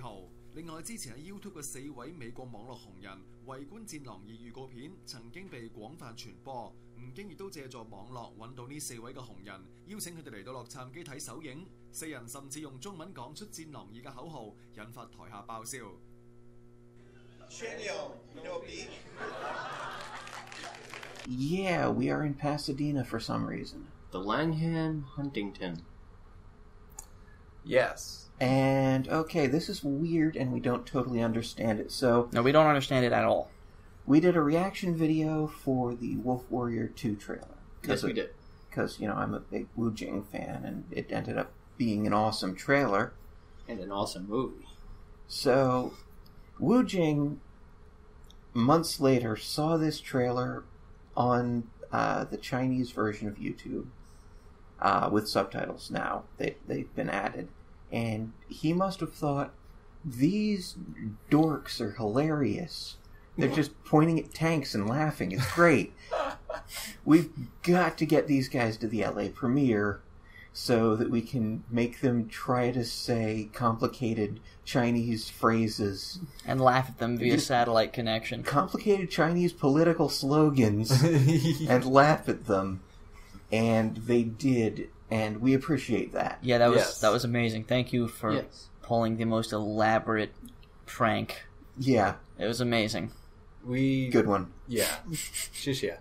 圖。另外，之前喺 YouTube 嘅4位美國網絡紅人圍觀《戰狼2》預告片，曾經被廣泛傳播。吳京亦都借助網絡揾到呢4位嘅紅人，邀請佢哋嚟到洛杉磯睇首映。4人甚至用中文講出《戰狼2》嘅口號，引發台下爆笑。Yeah, we are in Pasadena for some reason. The Langham Huntington. Yes. And, okay, this is weird and we don't totally understand it, so... No, we don't understand it at all. We did a reaction video for the Wolf Warrior 2 trailer. Yes, we did. Because, you know, I'm a big Wu Jing fan, and it ended up being an awesome trailer. And an awesome movie. So, Wu Jing, months later, saw this trailer on the Chinese version of YouTube, with subtitles now. They've been added. And he must have thought, these dorks are hilarious. They're just pointing at tanks and laughing. It's great. We've got to get these guys to the LA premiere so that we can make them try to say complicated Chinese phrases. And laugh at them via satellite connection. Complicated Chinese political slogans and laugh at them. And they did. And we appreciate that. Yeah, that was amazing. Thank you for pulling the most elaborate prank. Yeah. It was amazing. Good one. Yeah. Shishia.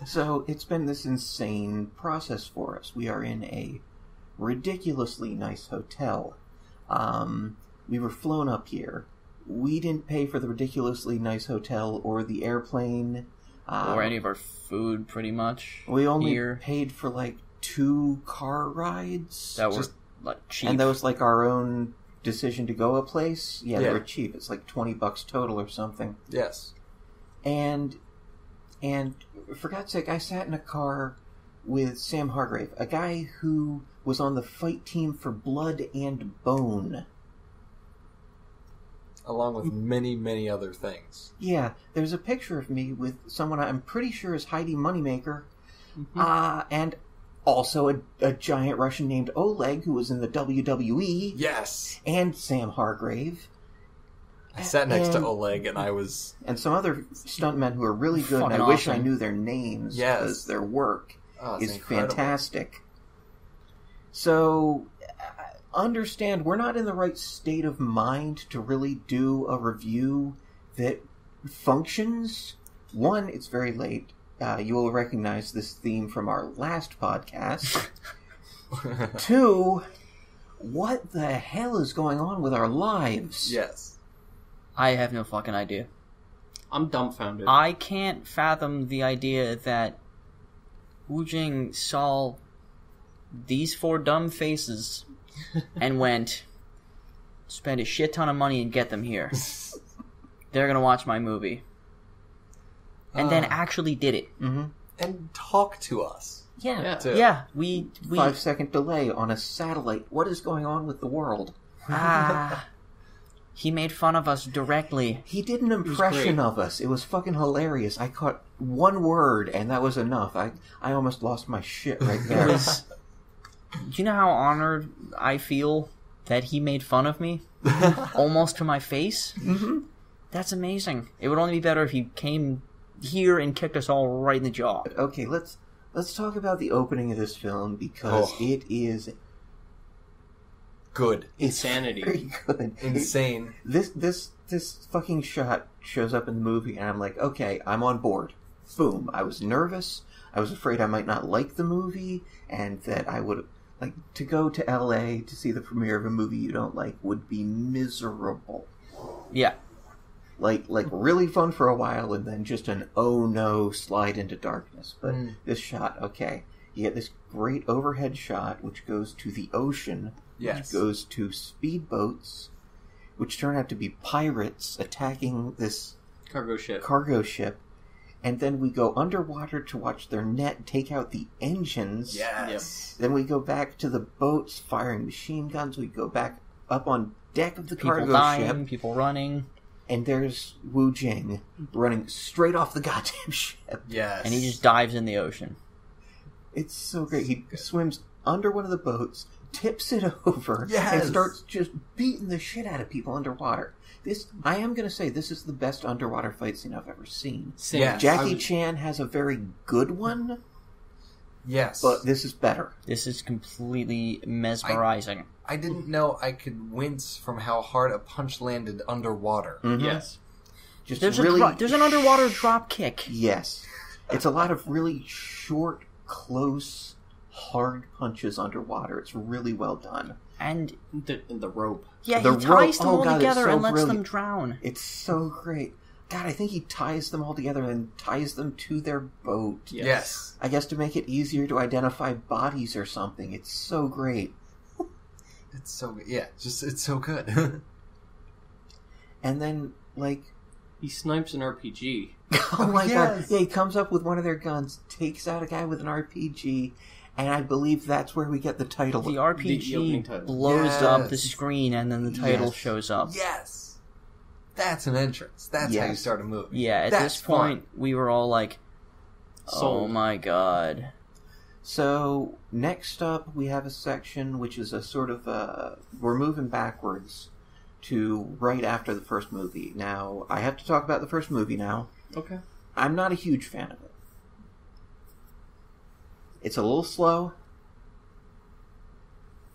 So, it's been this insane process for us. We are in a ridiculously nice hotel. We were flown up here. We didn't pay for the ridiculously nice hotel or the airplane. Or any of our food, pretty much. We only paid for, 2 car rides. That were, cheap. And that was, our own decision to go a place. Yeah, they were cheap. It's $20 total or something. Yes. And for God's sake, I sat in a car with Sam Hargrave, a guy who was on the fight team for Blood and Bone. Along with many, many other things. Yeah, there's a picture of me with someone I'm pretty sure is Heidi Moneymaker, and also a giant Russian named Oleg, who was in the WWE. Yes! And Sam Hargrave. I sat next to Oleg, and I was... And some other stuntmen who are really good, and I wish I knew their names, because their work is fantastic. So, understand, we're not in the right state of mind to really do a review that functions. One, it's very late. You will recognize this theme from our last podcast. 2, what the hell is going on with our lives? Yes. I have no fucking idea. I'm dumbfounded. I can't fathom the idea that Wu Jing saw these 4 dumb faces and went, spend a shit ton of money and get them here. They're gonna watch my movie. And then actually did it. Mm-hmm. And talk to us. Yeah. We 5-second delay on a satellite. What is going on with the world? He made fun of us directly. He did an impression of us. It was fucking hilarious. I caught 1 word, and that was enough. I almost lost my shit right there. Do you know how honored I feel that he made fun of me? Almost to my face? Mm-hmm. That's amazing. It would only be better if he came here and kicked us all right in the jaw. Okay, let's talk about the opening of this film, because it is good. Insanity. Very good. Insane. This fucking shot shows up in the movie, and I'm like, okay, I'm on board. Boom. I was nervous. I was afraid I might not like the movie, and that I would... to go to LA to see the premiere of a movie you don't like would be miserable. Yeah. Really fun for a while, and then just an oh no slide into darkness. But this shot, okay. You get this great overhead shot, which goes to the ocean. Yes. Which goes to speedboats, which turn out to be pirates attacking this cargo ship. And then we go underwater to watch their net take out the engines. Yes. Then we go back to the boats firing machine guns. We go back up on deck of the people cargo dying, ship. People running. And there's Wu Jing running straight off the goddamn ship. Yes. And he just dives in the ocean. It's so great. He swims under one of the boats, tips it over Yes. and starts just beating the shit out of people underwater. I am going to say, this is the best underwater fight scene I've ever seen. Same. Yes. Jackie Chan has a very good one, Yes. but this is better. This is completely mesmerizing. I didn't know I could wince from how hard a punch landed underwater. Mhm. Yes. Just There's really, there's an underwater drop kick. Yes. It's a lot of really short, close, hard punches underwater. It's really well done. And The rope. yeah, The he ties rope- them oh all God, it's together so and lets them brilliant. drown. It's so great. God, I think he ties them all together and ties them to their boat. Yes. I guess to make it easier to identify bodies or something. It's so great. It's so good. Yeah, it's so good. And then, like, He snipes an RPG. oh my god. yes. Yeah, he comes up with one of their guns, takes out a guy with an RPG, and I believe that's where we get the title. The The opening RPG title. blows up the Yes. screen and then the title Yes. shows up. Yes. That's an entrance. That's how you Yes. start a movie. Yeah, at That's this point, we were all like, oh Sold. my god. So, next up, we have a section which is a sort of, we're moving backwards to right after the first movie. Now, I have to talk about the first movie now. Okay. I'm not a huge fan of it. It's a little slow.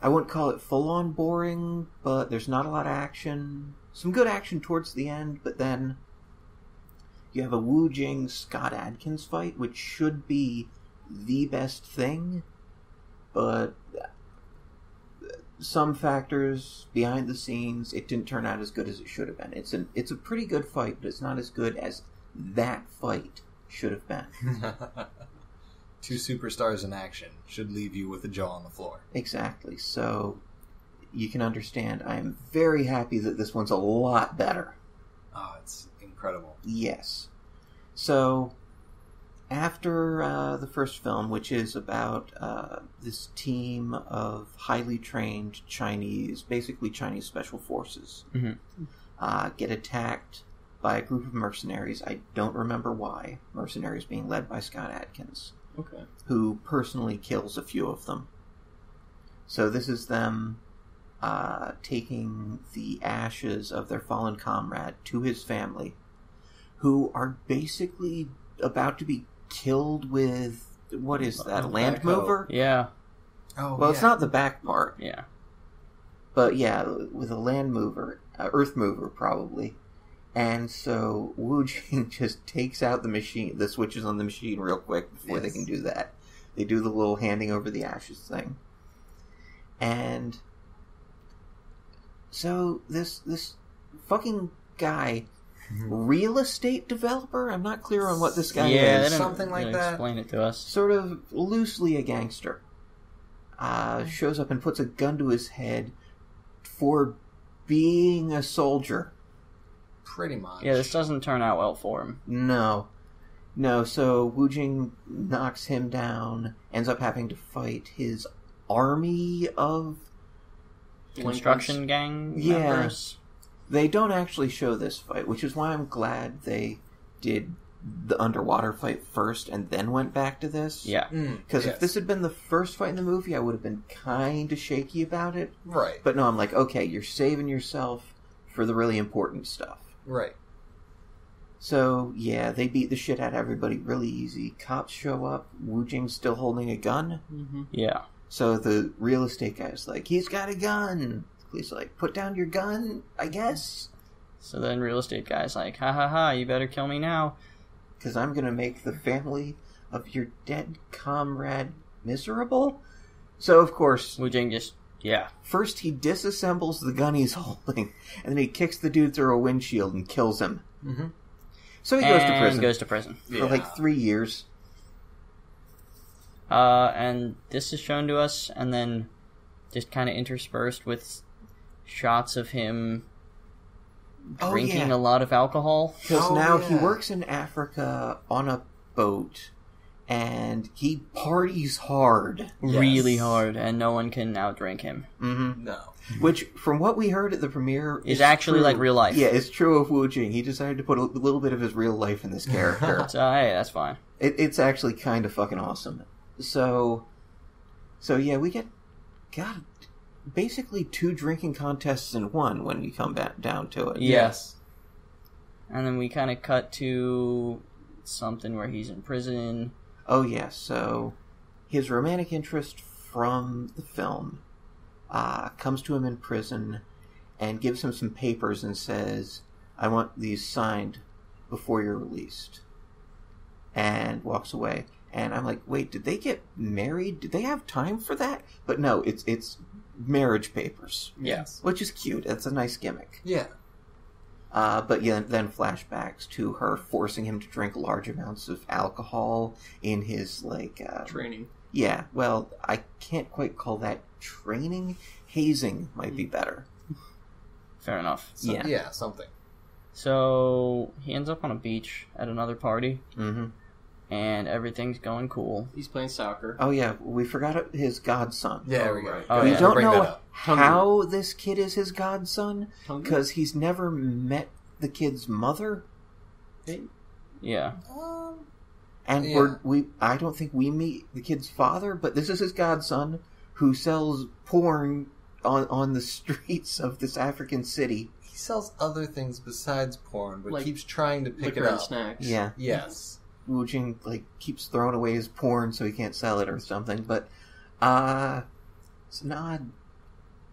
I wouldn't call it full-on boring, but there's not a lot of action. Some good action towards the end, but then you have a Wu Jing Scott Adkins fight, which should be the best thing, but some factors behind the scenes, it didn't turn out as good as it should have been. It's a pretty good fight, but it's not as good as that fight should have been. Two superstars in action should leave you with a jaw on the floor. Exactly. So you can understand I am very happy that this one's a lot better. Oh, it's incredible. Yes. So after the first film, which is about this team of highly trained Chinese, basically Chinese special forces, get attacked by a group of mercenaries. I don't remember why. Mercenaries being led by Scott Adkins, Okay. who personally kills a few of them. So this is them taking the ashes of their fallen comrade to his family, who are basically about to be killed with, what is that, a land backhoe. mover? Yeah, Oh, Well, it's yeah. not the back part, yeah. but yeah, with a land mover, earth mover probably. And so Wu Jing just takes out the machine, the switches on the machine real quick before they Yes. can do that. They do the little handing over the ashes thing. And so this fucking guy, real estate developer? I'm not clear on what this guy Yeah, they is. didn't something like really that. explain it to us. Sort of loosely a gangster. Shows up and puts a gun to his head for being a soldier. Pretty much. Yeah, this doesn't turn out well for him. No, so Wu Jing knocks him down, ends up having to fight his army of... Construction gang Yeah. members. They don't actually show this fight, which is why I'm glad they did the underwater fight first and then went back to this. Yeah. Because if this had been the first fight in the movie, I would have been kind of shaky about it. Right. But no, I'm like, okay, you're saving yourself for the really important stuff. Right. So, yeah, they beat the shit out of everybody really easy. Cops show up, Wu Jing's still holding a gun. Yeah. So the real estate guy's like, he's got a gun. The police are like, put down your gun, I guess. So then real estate guy's like, ha ha ha, you better kill me now. Because I'm going to make the family of your dead comrade miserable. So, of course, Wu Jing just, yeah. first he disassembles the gun he's holding, and then he kicks the dude through a windshield and kills him. Mm-hmm. So he goes to And prison goes to prison. for like 3 years. And this is shown to us, and then just kind of interspersed with shots of him Oh, drinking yeah. a lot of alcohol. Because Oh, now he yeah. works in Africa on a boat, and he parties hard. Really hard, and no one can outdrink him. Mm-hmm. No. Which, from what we heard at the premiere, Is actually true. like real life. Yeah, it's true of Wu Jing. He decided to put a little bit of his real life in this character. So, hey, that's fine. It's actually kind of fucking awesome. So yeah, we get... God, basically 2 drinking contests in one when you come back down to it. Yes. And then we kind of cut to something where he's in prison. Oh, yeah, so his romantic interest from the film comes to him in prison and gives him some papers and says, I want these signed before you're released. And walks away. And I'm like, wait, did they get married? Did they have time for that? But no, it's marriage papers. Yes. Which is cute. That's a nice gimmick. Yeah. But yeah, then flashbacks to her forcing him to drink large amounts of alcohol in his, like... Training. Yeah, well, I can't quite call that training. Hazing might be better. Fair enough. Yeah. Yeah, something. So he ends up on a beach at another party, Mm-hmm. and everything's going cool. He's playing soccer. Oh, yeah, we forgot his godson. Yeah, there Oh, we go. right. Oh, We yeah. don't Bring know that up. how this kid is his godson, Hungry? because he's never met the kid's mother. Yeah. And Yeah. I don't think we meet the kid's father, but this is his godson who sells porn on the streets of this African city. He sells other things besides porn, but Like keeps trying to pick it liquor and up. snacks. Yeah. Yes. Wu Jing keeps throwing away his porn so he can't sell it or something, but it's an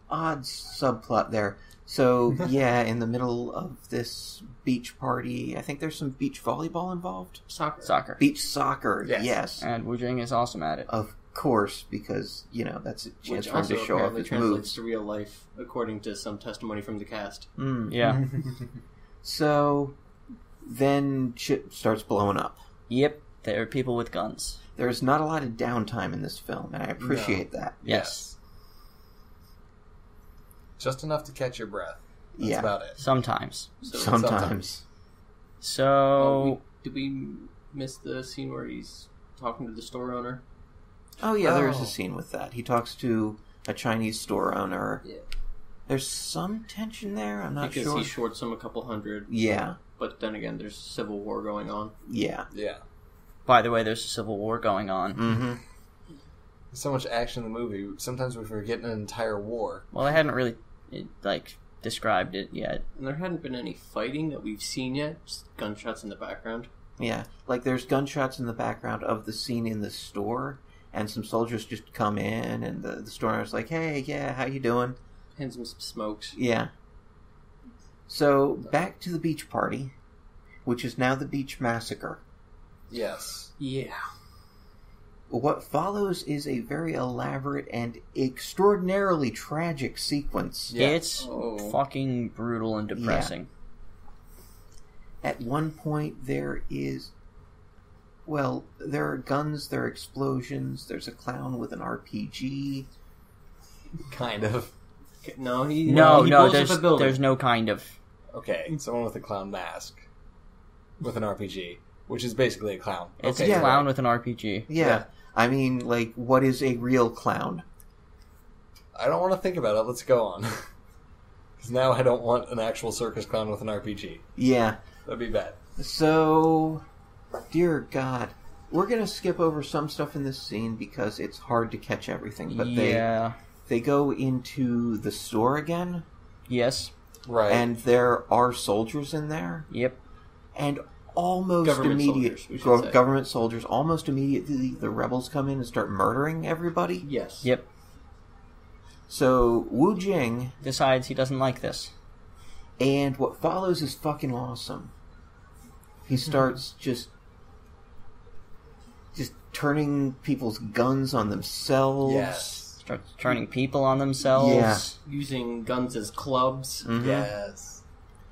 odd subplot there. So yeah, in the middle of this beach party, I think there's some beach volleyball involved. Soccer. Beach soccer, Yes. yes. And Wu Jing is awesome at it. Of course, because, that's a chance Which for him also to show off apparently his translates moves. to real life, according to some testimony from the cast. Yeah. So then shit starts blowing up. Yep. There are people with guns. There's not a lot of downtime in this film, and I appreciate that. Yes. Just enough to catch your breath. That's Yeah. about it. Sometimes. So, Sometimes. So did we miss the scene where he's talking to the store owner? Oh yeah, there's Oh. a scene with that. He talks to a Chinese store owner. Yeah. There's some tension there. I'm not Because sure. he shorts him a couple hundred. Yeah, But then again, there's civil war going on. yeah. Yeah. by the way, there's a civil war going on. Mm-hmm. There's so much action in the movie. Sometimes we forget an entire war. Well, I hadn't really described it yet. And there hadn't been any fighting that we've seen yet. Just gunshots in the background. Yeah, like there's gunshots in the background of the scene in the store, and some soldiers just come in, and the store owner's like, "Hey, yeah, how you doing?" Hands him some smokes. Yeah. So back to the beach party, which is now the beach massacre. Yes. Yeah. What follows is a very elaborate and extraordinarily tragic sequence. Yeah. It's Oh. fucking brutal and depressing. At one point, there are guns, there are explosions, there's a clown with an RPG. Kind of. No, he No, he no, blows up a building. there's no kind of. Okay, someone with a clown mask. With an RPG. Which is basically a clown. It's Okay, a clown right. with an RPG. Yeah. I mean, what is a real clown? I don't want to think about it. Let's go on. Because now I don't want an actual circus clown with an RPG. Yeah. That'd be bad. So, dear God, we're gonna skip over some stuff in this scene because it's hard to catch everything. But Yeah. they go into the store again, Yes. Right. and there are soldiers in there, Yep. and almost Government immediate soldiers, we should say. government soldiers. Almost immediately, the rebels come in and start murdering everybody. Yes. Yep. So Wu Jing, Decides he doesn't like this. and what follows is fucking awesome. He starts just turning people's guns on themselves. Yes. Starts turning people on themselves. Yeah. Using guns as clubs. Mhm. Yes.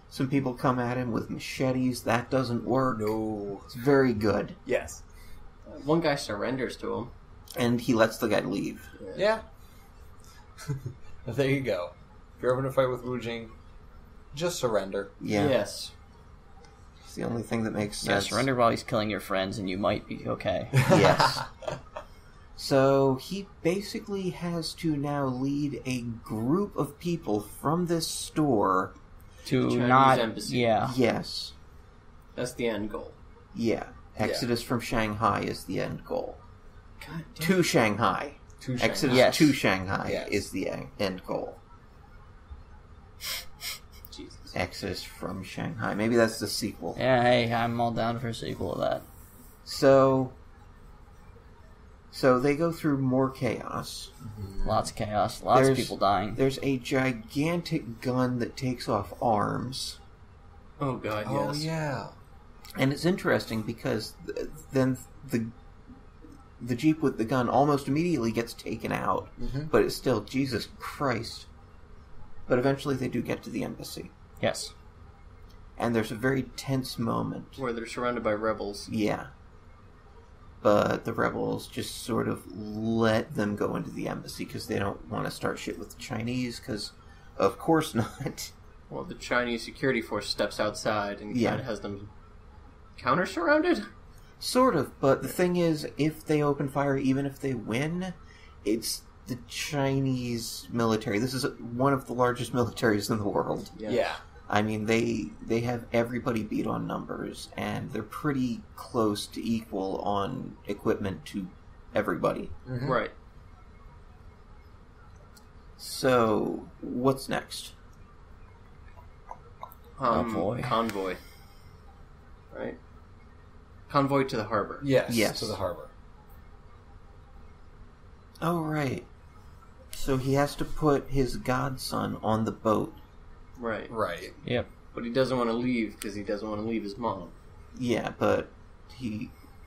Some people come at him with machetes. That doesn't work. No. It's very good. Yes. One guy surrenders to him. And he lets the guy leave. Yeah. There you go. If you're having a fight with Wu Jing, just surrender. Yeah. Yes. It's the only thing that makes Yeah, sense. surrender while he's killing your friends and you might be okay. Yes. So he basically has to now lead a group of people from this store. To Chinese not... embassy. Yeah. Yes. That's the end goal. Yeah. Exodus from Shanghai is the end goal. God damn. To Shanghai. To Shanghai. Exodus Yes. to Shanghai Yes. is the end goal. Jesus. Exodus from Shanghai. Maybe that's the sequel. Yeah, hey, I'm all down for a sequel of that. So they go through more chaos. Lots of chaos, lots of There's- people dying. There's a gigantic gun that takes off arms. Oh god, Oh yes. yeah. And it's interesting because then the Jeep with the gun almost immediately gets taken out. Mhm. But it's still, Jesus Christ. But eventually they do get to the embassy. Yes. And there's a very tense moment. Where they're surrounded by rebels. Yeah. But the rebels just sort of let them go into the embassy because they don't want to start shit with the Chinese, because of course not. Well, the Chinese security force steps outside and Yeah. kind of has them counter-surrounded? Sort of, but the thing is, if they open fire, even if they win, it's the Chinese military. This is one of the largest militaries in the world. Yeah. I mean, they have everybody beat on numbers, and they're pretty close to equal on equipment to everybody. Mhm. Right. So, what's next? Convoy. Convoy. Right? Convoy to the harbor. Yes. Yes. To the harbor. Oh, right. So he has to put his godson on the boat. Right. Right. Yep. But he doesn't want to leave because he doesn't want to leave his mom. Yeah, but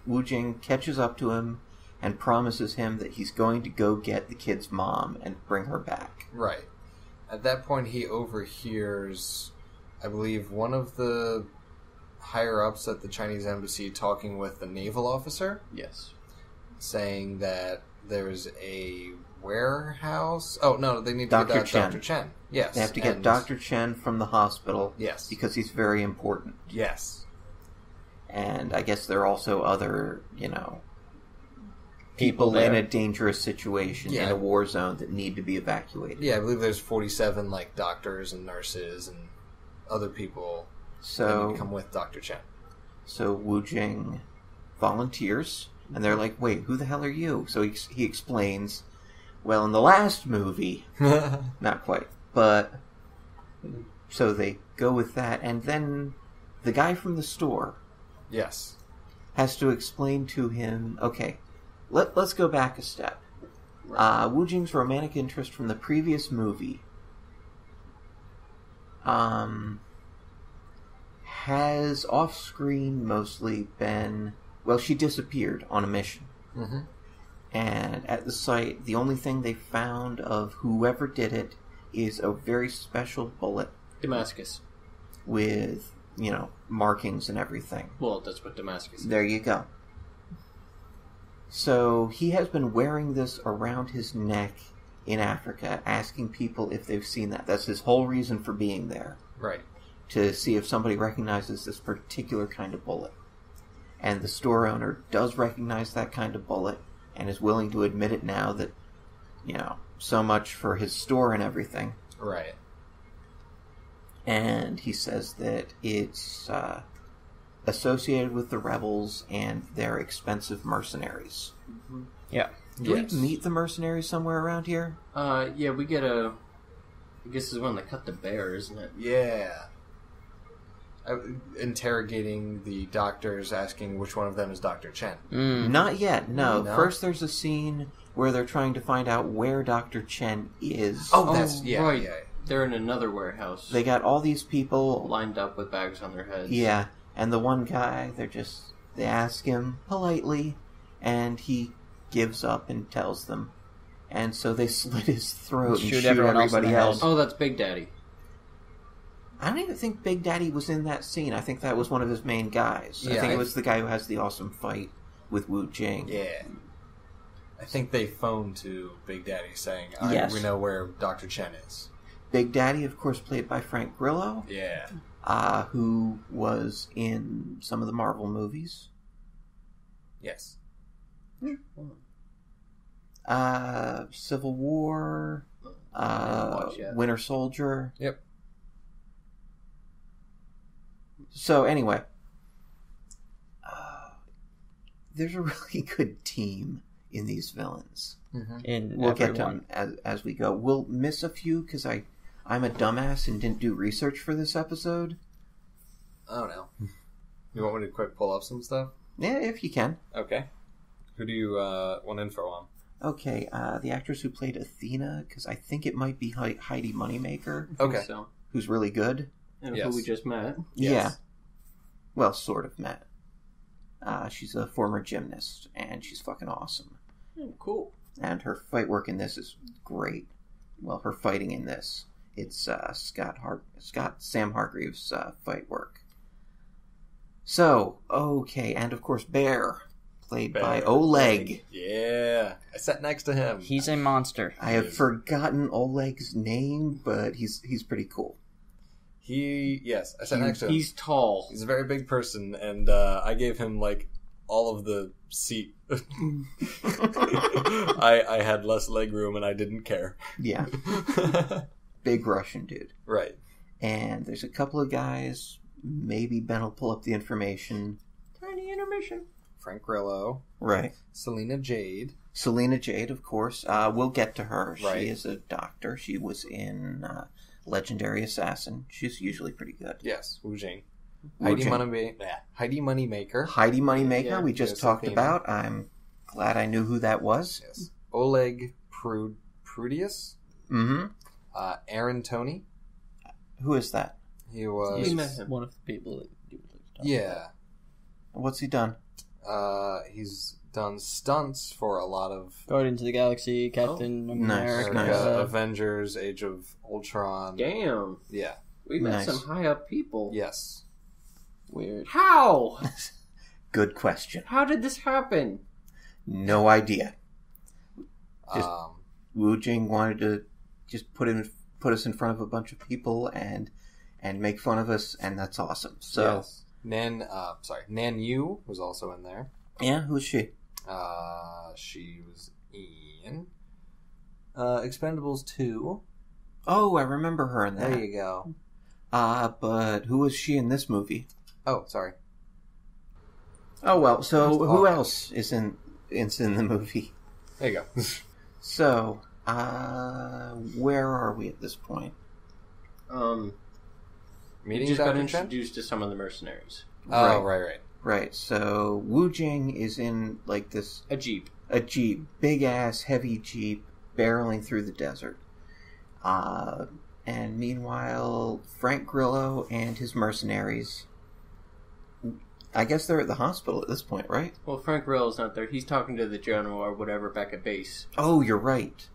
Wu Jing catches up to him and promises him that he's going to go get the kid's mom and bring her back. Right. At that point, he overhears, I believe, one of the higher-ups at the Chinese embassy talking with the naval officer, Yes. saying that there's a warehouse. Oh, no, they need to Dr. get Chen. Dr. Chen. Yes. They have to get and- Dr. Chen from the hospital Yes. because he's very important. Yes. And I guess there are also other, People people in there. a dangerous situation in Yeah. a war zone that need to be evacuated. Yeah, I believe there's 47, like, doctors and nurses and other people that need to So, come with Dr. Chen. so Wu Jing volunteers, and they're like, wait, who the hell are you? So he explains, well, in the last movie, not quite, but so they go with that, and then the guy from the store Yes. has to explain to him, okay, let's go back a step. Wu Jing's romantic interest from the previous movie has off-screen mostly been, well, she disappeared on a mission. Mm-hmm. And at the site, the only thing they found of whoever did it is a very special bullet Damascus. with, markings and everything. Well, that's what Damascus is. There you go. So he has been wearing this around his neck in Africa, asking people if they've seen that. That's his whole reason for being there, Right. to see if somebody recognizes this particular kind of bullet. And the store owner does recognize that kind of bullet and is willing to admit it now that, so much for his store and everything. Right. And he says that it's associated with the rebels and their expensive mercenaries. Yeah. Do we meet the mercenaries somewhere around here? Yeah, we get a... I guess this is when they cut the bear, isn't it? Yeah. Interrogating the doctors, asking which one of them is Dr. Chen. Not yet, no. No? First there's a scene where they're trying to find out where Dr. Chen is. Oh, that's... Yeah, right. yeah. They're in another warehouse, They got all these people. lined up with bags on their heads. Yeah, and the one guy, they ask him politely, and he gives up and tells them. And so they slit his throat and Shoot shoot everyone else in everybody the head. else. Oh, that's Big Daddy. I don't even think Big Daddy was in that scene. I think that was one of his main guys. I Yeah, think I- it was the guy who has the awesome fight with Wu Jing. Yeah. I think they phoned to Big Daddy saying, Yes. we know where Dr. Chen is. Big Daddy, of course, played by Frank Grillo, Yeah. who was in some of the Marvel movies. Yes. Civil War, didn't watch yet. Winter Soldier. Yep. So anyway, there's a really good team in these villains. in We'll get everyone. to them as we go. We'll miss a few because I'm a dumbass and didn't do research for this episode. I don't know. You want me to quick pull up some stuff? Yeah, if you can. Okay. Who do you want info on? Okay, the actress who played Athena, because I think it might be Heidi Moneymaker, Okay. So, who's really good. and Yes. who we just met. Yes. Yeah. Well, sort of met. She's a former gymnast, and she's fucking awesome. Cool. And her fight work in this is great. Well, her fighting in this, it's Sam Hargreaves' fight work. So, okay, and of course Bear, played by Oleg. Yeah. I sat next to him. He's a monster. I have forgotten Oleg's name, but he's pretty cool. Yes, I sat next to him. He's tall. He's a very big person, and I gave him, like, all of the seat. I had less leg room, and I didn't care. Yeah, big Russian dude. Right. And there's a couple of guys. Maybe Ben will pull up the information. Tiny intermission. Frank Grillo, Right. Selena Jade. Selena Jade, of course. We'll get to her. Right. She is a doctor. She was in Legendary Assassin. She's usually pretty good. Yes, Wu Jing. Wu Heidi Jing. Moneymaker. Heidi Moneymaker, Yeah, we just yes, talked Athena. about. I'm glad I knew who that was. Yes. Oleg Prudius. Mm-hmm. Aaron Toney. Who is that? He was. We met him. One of the people that you would talk Yeah. What's he done? He's done stunts for a lot of about. Guardians of the Galaxy, Captain Nice, America. nice. Avengers, Age of Ultron. Damn. Yeah. We met Nice. some high up people. Yes. Weird. How? Good question. How did this happen? No idea. Just- Um, Wu Jing wanted to just put us in front of a bunch of people and make fun of us, and that's awesome. So, yes. Nan Yu was also in there. yeah, who's she? She was in Expendables 2. Oh, I remember her in that. There you go. But who was she in this movie? Oh, sorry. Oh well, so Just who Hawkeye. else is in the movie? There you go. So, where are we at this point? We Meeting just got Dr. Chen? introduced to some of the mercenaries. Oh, right. Right. So Wu Jing is in like this A jeep. a jeep, big ass, heavy jeep, barreling through the desert. And meanwhile, Frank Grillo and his mercenaries. I guess they're at the hospital at this point, right? Well, Frank Grillo's not there. He's talking to the general or whatever back at base. Oh, you're right.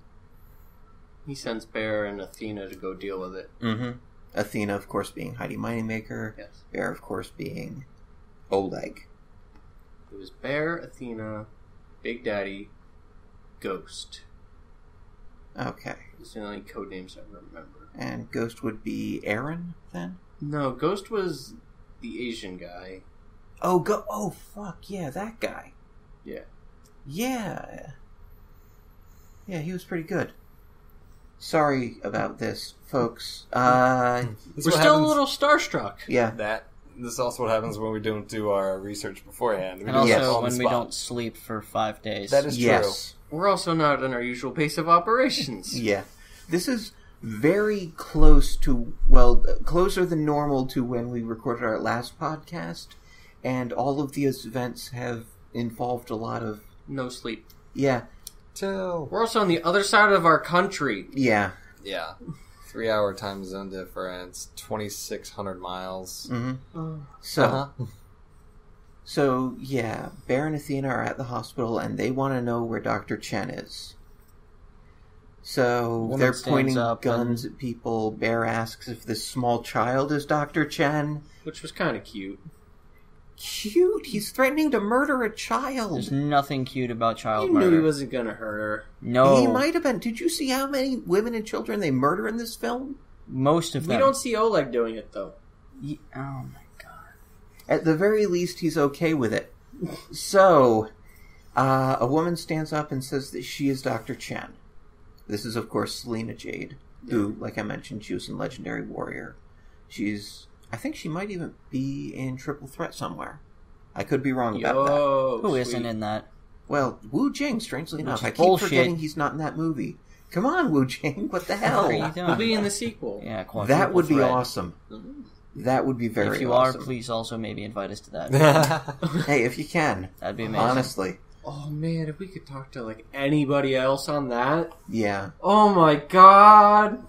He sends Bear and Athena to go deal with it. Mm-hmm. Athena, of course, being Heidi Moneymaker. Yes. Bear, of course, being Oleg. It was Bear, Athena, Big Daddy, Ghost. Okay. Those are the only code names I remember. And Ghost would be Aaron, then? No, Ghost was the Asian guy. Oh, fuck, yeah, that guy. Yeah. Yeah. Yeah, he was pretty good. Sorry about this, folks. We're still a little starstruck. Yeah. This is also what happens when we don't do our research beforehand. We And do it Yes. also on the when we spot. don't sleep for 5 days. That is true. Yes. We're also not on our usual pace of operations. Yeah. This is very close to, well, closer than normal to when we recorded our last podcast. And all of these events have involved a lot of, No sleep. yeah, Till. We're also on the other side of our country. yeah. Yeah. 3-hour time zone difference, 2,600 miles. Mm-hmm. So, Uh-huh. so, yeah, Bear and Athena are at the hospital, and they want to know where Dr. Chen is. So, Woman they're stands pointing up guns at people. Bear asks if this small child is Dr. Chen. Which was kind of cute. Cute! He's threatening to murder a child! There's nothing cute about child You murder. knew he wasn't gonna hurt her. No, He might have been. Did you see how many women and children they murder in this film? most of We them. don't see Oleg doing it, though. Oh my god. At the very least, he's okay with it. So, a woman stands up and says that she is Dr. Chen. This is, of course, Selena Jade, who, like I mentioned, she was in Legendary Warrior. I think she might even be in Triple Threat somewhere. I could be wrong about that. Yo, Who sweet. isn't in that? Well, Wu Jing, strangely enough. is I keep bullshit. forgetting he's not in that movie. Come on, Wu Jing. What the hell? What are you doing? He'll be in the sequel. Yeah, That would be threat. awesome. That would be very If you awesome. are, please also maybe invite us to that. Hey, if you can. That'd be amazing. Honestly. Oh man, if we could talk to like anybody else on that. Yeah. Oh my god.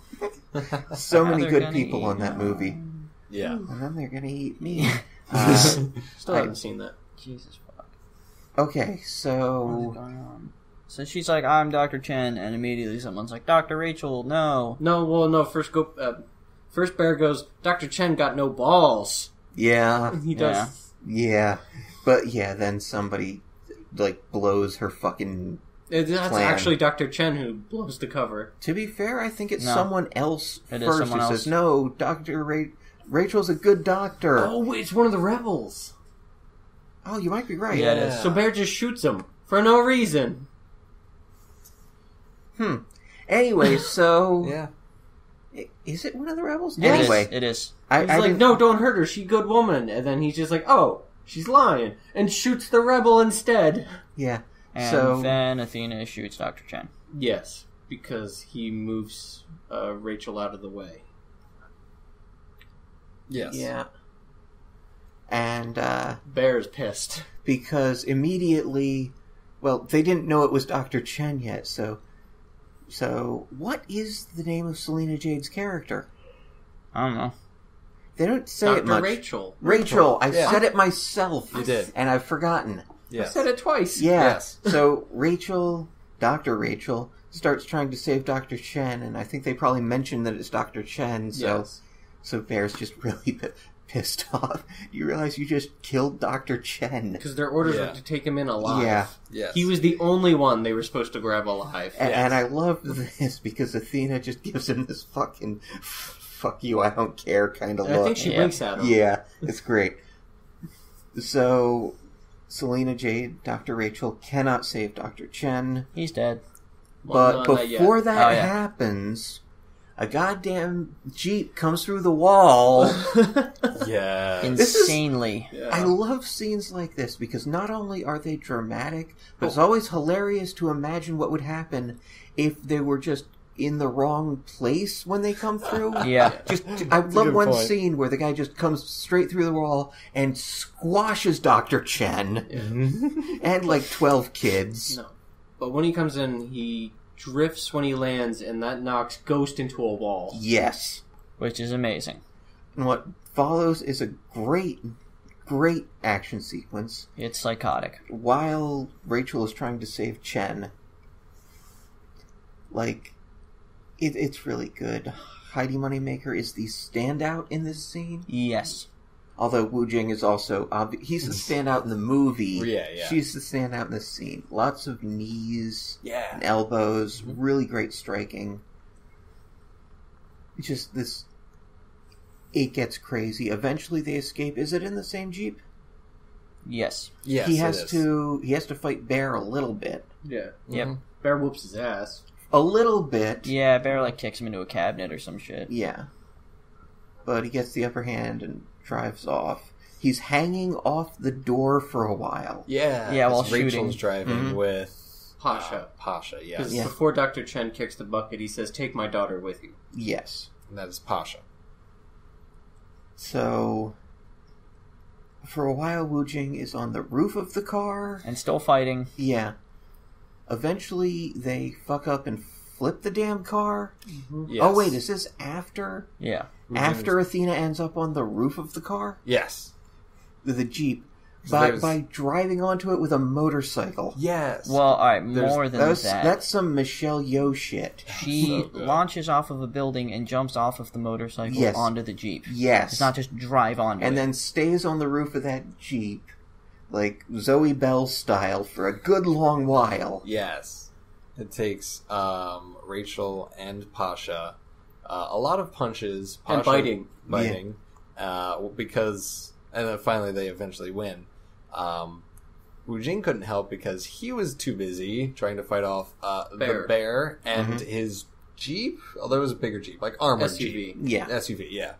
So many They're good gonna people eat in that movie. Yeah. And then they're gonna eat me. Still haven't seen that. Jesus fuck. Okay, What is so... going on? So she's like, I'm Dr. Chen, and immediately someone's like, Dr. Rachel, no. No. First Bear goes, Dr. Chen got no balls. Yeah. He does. Yeah. But yeah, then somebody, like, blows her fucking... That's Plan. actually Dr. Chen who blows the cover. To be fair, I think it's No. someone else It is first someone who else. says, no, Rachel's a good doctor. Oh, it's one of the rebels. Oh, you might be right. Yeah, it is. So Bear just shoots him for no reason. Anyway, so... Yeah. Is it one of the rebels? Yes. Anyway, It is. He's I like, didn't- no, don't hurt her. She's a good woman. And then he's just like, oh, she's lying. And shoots the rebel instead. Yeah. And So- then Athena shoots Dr. Chen. Yes, because he moves Rachel out of the way. Yes. Yeah. And, Bear's pissed. because immediately... Well, they didn't know it was Dr. Chen yet, so... So, what is the name of Selena Jade's character? I don't know. They don't say it Dr. much. Rachel. Rachel. I Yeah. said it myself. You did. And I've forgotten. I Yes. said it twice. Yeah. Yes. So Rachel, Dr. Rachel, starts trying to save Dr. Chen, and I think they probably mentioned that it's Dr. Chen, so Yes. so Bear's just really pissed off. You realize you just killed Dr. Chen. Because their orders Yeah. were to take him in alive. Yeah. Yes. He was the only one they were supposed to grab alive. And I love this because Athena just gives him this fucking fuck you, I don't care kind of And I look. think she Yeah. winks at him. Yeah, it's great. So, Selena Jade, Dr. Rachel cannot save Dr. Chen. He's dead. Well, But no, not yet. before that Oh, yeah. happens, a goddamn Jeep comes through the wall. Yeah. This is- Insanely. Yeah. I love scenes like this because not only are they dramatic, but it's always hilarious to imagine what would happen if they were just in the wrong place when they come through. Yeah. Just, I love good one point. scene where the guy just comes straight through the wall and squashes Dr. Chen and like 12 kids. No. But when he comes in, he drifts when he lands, and that knocks Ghost into a wall. Yes. Which is amazing. And what follows is a great action sequence It's psychotic. while Rachel is trying to save Chen. Like, it's really good. Heidi Moneymaker is the standout in this scene. Yes. Although Wu Jing is also he's the standout in the movie. Yeah, yeah. She's the standout in this scene. Lots of knees Yeah. and elbows. Really great striking. It's just this. It gets crazy. Eventually, they escape. Is it in the same Jeep? Yes. Yes. he it has is. to. He has to fight Bear a little bit. Yeah. Yep. Bear whoops his ass. A little bit. Yeah, Bear like kicks him into a cabinet or some shit. Yeah. But he gets the upper hand and drives off. He's hanging off the door for a while. Yeah. Yeah, while as Rachel's shooting. driving Mhm. with Pasha. Pasha, yes. Because Yeah. before Dr. Chen kicks the bucket, he says, "Take my daughter with you." Yes. And that is Pasha. So, for a while, Wu Jing is on the roof of the car. And still fighting. Yeah. Eventually, they fuck up and flip the damn car. Yes. Oh, wait, is this after? Yeah. After Athena ends up on the roof of the car? Yes. The Jeep. So By, there's- by driving onto it with a motorcycle. Yes. Well, alright, There's- more than that. That's some Michelle Yeoh shit. She so good. launches off of a building and jumps off of the motorcycle Yes. onto the Jeep. Yes. It's not just drive onto And it. then stays on the roof of that Jeep, like Zoe Bell style, for a good long while. Yes. It takes Rachel and Pasha a lot of punches. And Pasha biting. Because... And then finally they eventually win. Wu Jing couldn't help because he was too busy trying to fight off the Bear. bear and his Jeep. Oh, there was a bigger Jeep, like armored SUV. Jeep. Yeah. SUV, yeah.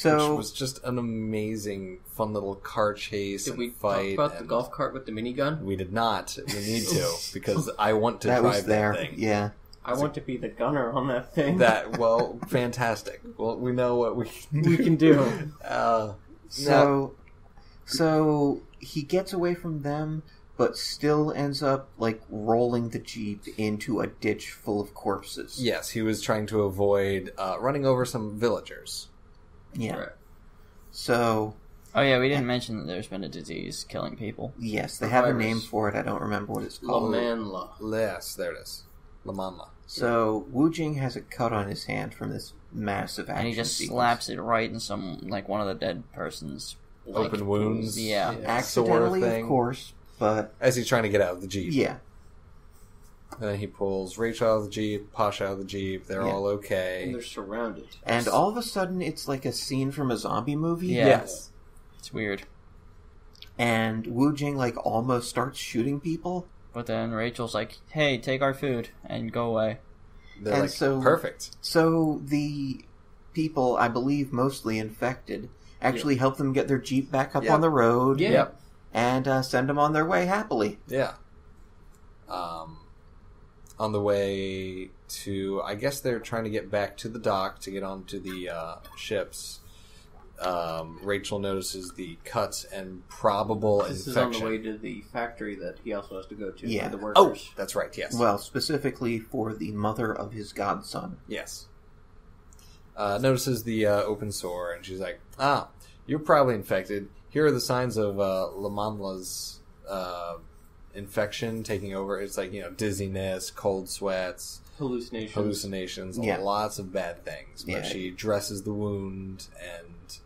So which was just an amazing, fun little car chase Did and we fight. talk about the and- golf cart with the minigun? We did not. We need to, because I want to that drive was there. that thing. Yeah. I want to be the gunner on that thing. Fantastic. Well, we know what we we can do. So he gets away from them, but still ends up like rolling the Jeep into a ditch full of corpses. Yes, he was trying to avoid running over some villagers. Yeah. Right. So Oh yeah, we didn't mention that there's been a disease killing people. yes, they A have a virus. name for it. I don't remember what it's La called. Manla. Yes, there it is. Lamanla. So Wu Jing has a cut on his hand from this massive action And he just sequence. slaps it right in some, like, one of the dead person's like, Open wounds. Yeah. accidentally, Sore of thing. course, but As he's trying to get out of the Jeep. yeah. And then he pulls Rachel out of the Jeep, Pasha out of the Jeep. They're Yeah. all And okay. they're surrounded. And all of a sudden, it's like a scene from a zombie movie. Yeah. Yes. It's weird. And Wu Jing like almost starts shooting people. But then Rachel's like, hey, take our food and go away. They're And like, so- perfect. So the people, I believe mostly infected, actually help them get their Jeep back up Yep. on the road. Yeah. Yep. And send them on their way happily. Yeah. On the way to, I guess they're trying to get back to the dock to get onto the ships. Rachel notices the cuts and probable This infection. is on the way to the factory that he also has to go to Yeah. for the Oh, workers. that's right. Yes. Well, specifically for the mother of his godson. Yes. Notices the open sore, and she's like, you're probably infected. Here are the signs of Lamanla's infection taking over. It's like, dizziness, cold sweats, hallucinations, Yeah. lots of bad things. But Yeah. she dresses the wound, and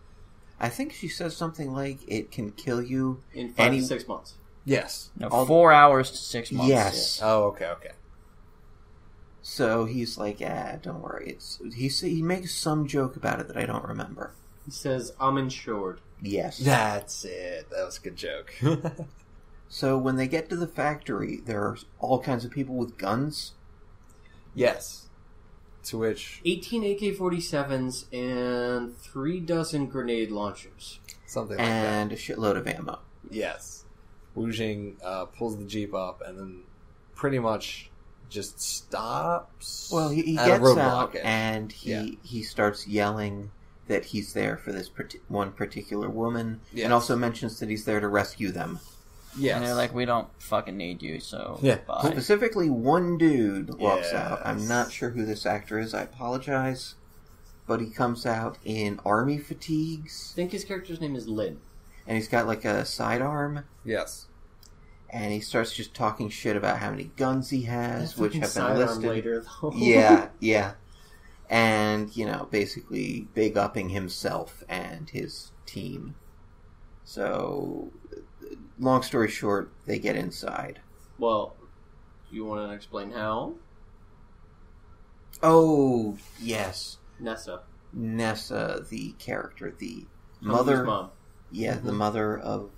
I think she says something like, it can kill you. In 5 Any- to 6 months. yes. No, All- 4 hours to 6 months. Yes. Oh, okay. So he's like, don't worry. He makes some joke about it that I don't remember. He says, I'm insured. Yes. That's it. That was a good joke. So when they get to the factory, there are all kinds of people with guns. Yes. To which 18 AK-47s and 3 dozen grenade launchers. something like that. And a shitload of ammo. Yes. Wu Jing pulls the Jeep up and then pretty much just stops. Well, he at a gets roadblock out edge. and he starts yelling that he's there for this one particular woman, Yes. and also mentions that he's there to rescue them. Yes. And they're like, we don't fucking need you, so Yeah. bye. Specifically, one dude walks out. I'm Yes. not sure who this actor is. I apologize. But he comes out in army I fatigues, think his character's name is Lin. and he's got like a sidearm, Yes. and he starts just talking shit about how many guns he has, That which fucking have been sidearm listed. later, though. Yeah. And, basically big upping himself and his team. So, long story short, they get inside. Well, you want to explain how? Oh, yes. Nessa. Nessa, the character, the Humvoo's mother. mom. Yeah, the mother of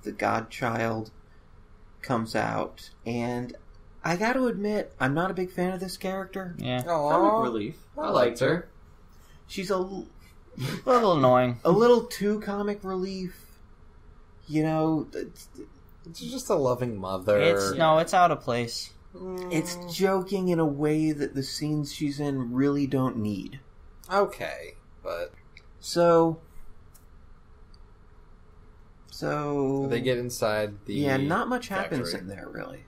the godchild comes out. And I got to admit, I'm not a big fan of this character. Yeah. Comic relief. I liked her. She's a A little annoying. little too comic relief. It's just a loving mother. It's out of place. It's joking in a way that the scenes she's in really don't need. Okay, but So they get inside the yeah, not much happens factory. in there really.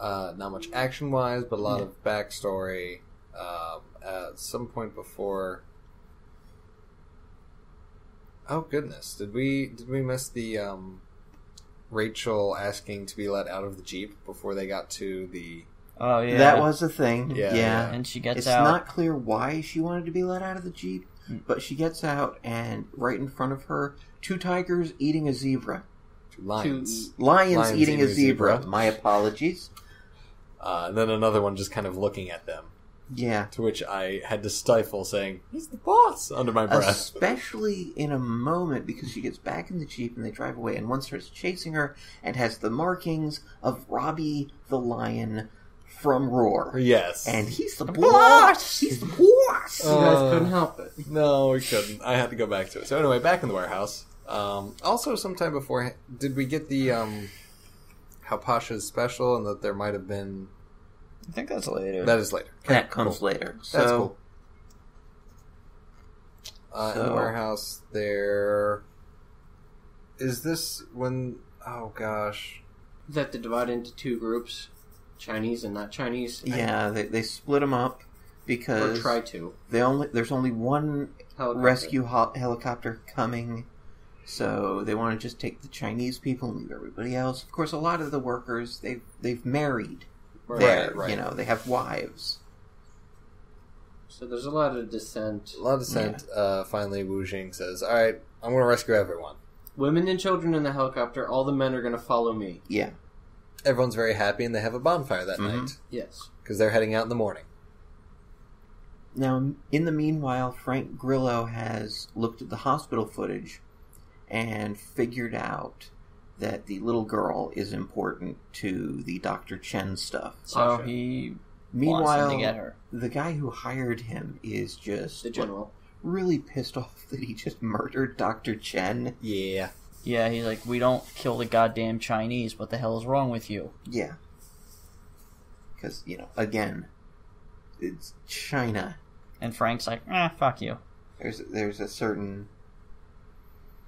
Not much action wise, but a lot of backstory. At some point before. Oh goodness! Did we miss the Rachel asking to be let out of the Jeep before they got to the? Oh, yeah. That was a thing. Yeah, Yeah. yeah. And she gets It's out. not clear why she wanted to be let out of the Jeep, but she gets out and right in front of her, 2 tigers eating a zebra. Lions. Lions eating a zebra. My apologies. And then another one just kind of looking at them. Yeah. To which I had to stifle saying, "He's the boss," under my breath. Especially in a moment because she gets back in the Jeep and they drive away and one starts chasing her and has the markings of Robbie the lion from Roar. Yes. And he's the boss! He's the boss! You guys couldn't help it. No, we couldn't. I had to go back to it. So anyway, back in the warehouse. Also, sometime before, did we get the how Pasha's special and that there might have been? I think that's later. That is later. That comes cool. later. That's So, cool. In the So- warehouse, there is this when. Oh gosh. You have to divide into two groups, Chinese and not Chinese. yeah, they split them up Or because try to. there's only one Helicopter. rescue helicopter coming, so they want to just take the Chinese people and leave everybody else. Of course, a lot of the workers they've married there. Right. You know, they have wives. So there's a lot of dissent. A lot of dissent. Finally, Wu Jing says, "All right, I'm going to rescue everyone." Women and children in the helicopter. All the men are going to follow me. Yeah. Everyone's very happy, and they have a bonfire that Mhm. night Yes. because they're heading out in the morning. Now, in the meanwhile, Frank Grillo has looked at the hospital footage and figured out that the little girl is important to the Dr. Chen stuff. So Sasha. he wants Meanwhile, him to get her. the guy who hired him is just The general. really pissed off that he just murdered Dr. Chen. Yeah. Yeah, he's like, we don't kill the goddamn Chinese. What the hell is wrong with you? Yeah. Because, again, it's China. And Frank's like, fuck you. There's a certain...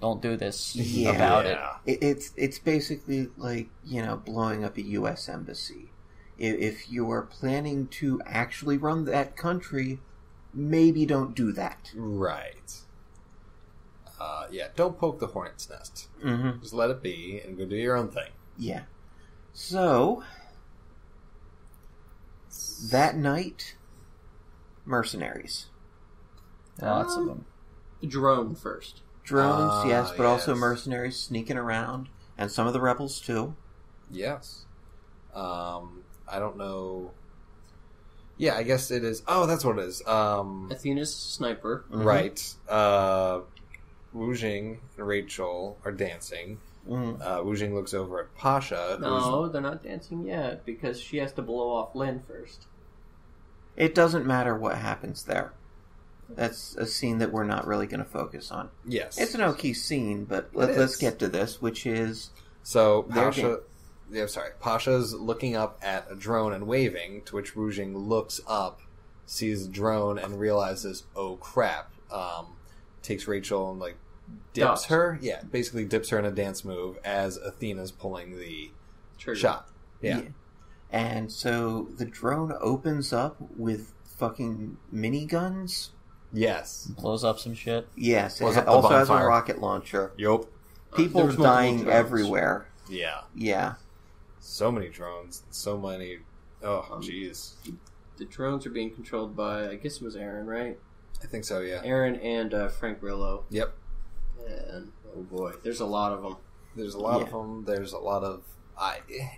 Don't do this Yeah. about it. It's basically like, blowing up a U.S. embassy. If you are planning to actually run that country, maybe don't do that. Right. Yeah, don't poke the hornet's nest. Mm-hmm. Just let it be and go do your own thing. Yeah. So, that night, mercenaries. Lots of them. Drone first. Drones, yes, but also yes. mercenaries sneaking around, and some of the rebels too. Yes. I don't know. Yeah, I guess it is. Oh, that's what it is. Athena's sniper. Mhm. Right. Wu Jing and Rachel are dancing. Mhm. Wu Jing looks over at Pasha. No, they're not dancing yet because she has to blow off Lin first. It doesn't matter what happens there. That's a scene that we're not really going to focus on. Yes. It's an okay scene, but It let's is. get to this, which is... So They're Pasha, Pasha's looking up at a drone and waving, to which Wu Jing looks up, sees the drone, and realizes, oh crap. Takes Rachel and dips Ducks. her. Yeah, basically dips her in a dance move as Athena's pulling the Trigger. shot. Yeah. And so the drone opens up with fucking miniguns. Yes. Blows up some shit. Yes, Blows it up the also has a bonfire. rocket launcher. Yup. People There was multiple dying drones. everywhere. Yeah. Yeah. So many drones. So many. Oh, jeez. The drones are being controlled by, I guess it was Aaron, right? I think so, yeah. Aaron and Frank Grillo. Yep. And, oh boy, there's a lot of them. There's a lot Yeah. of them. There's a lot of.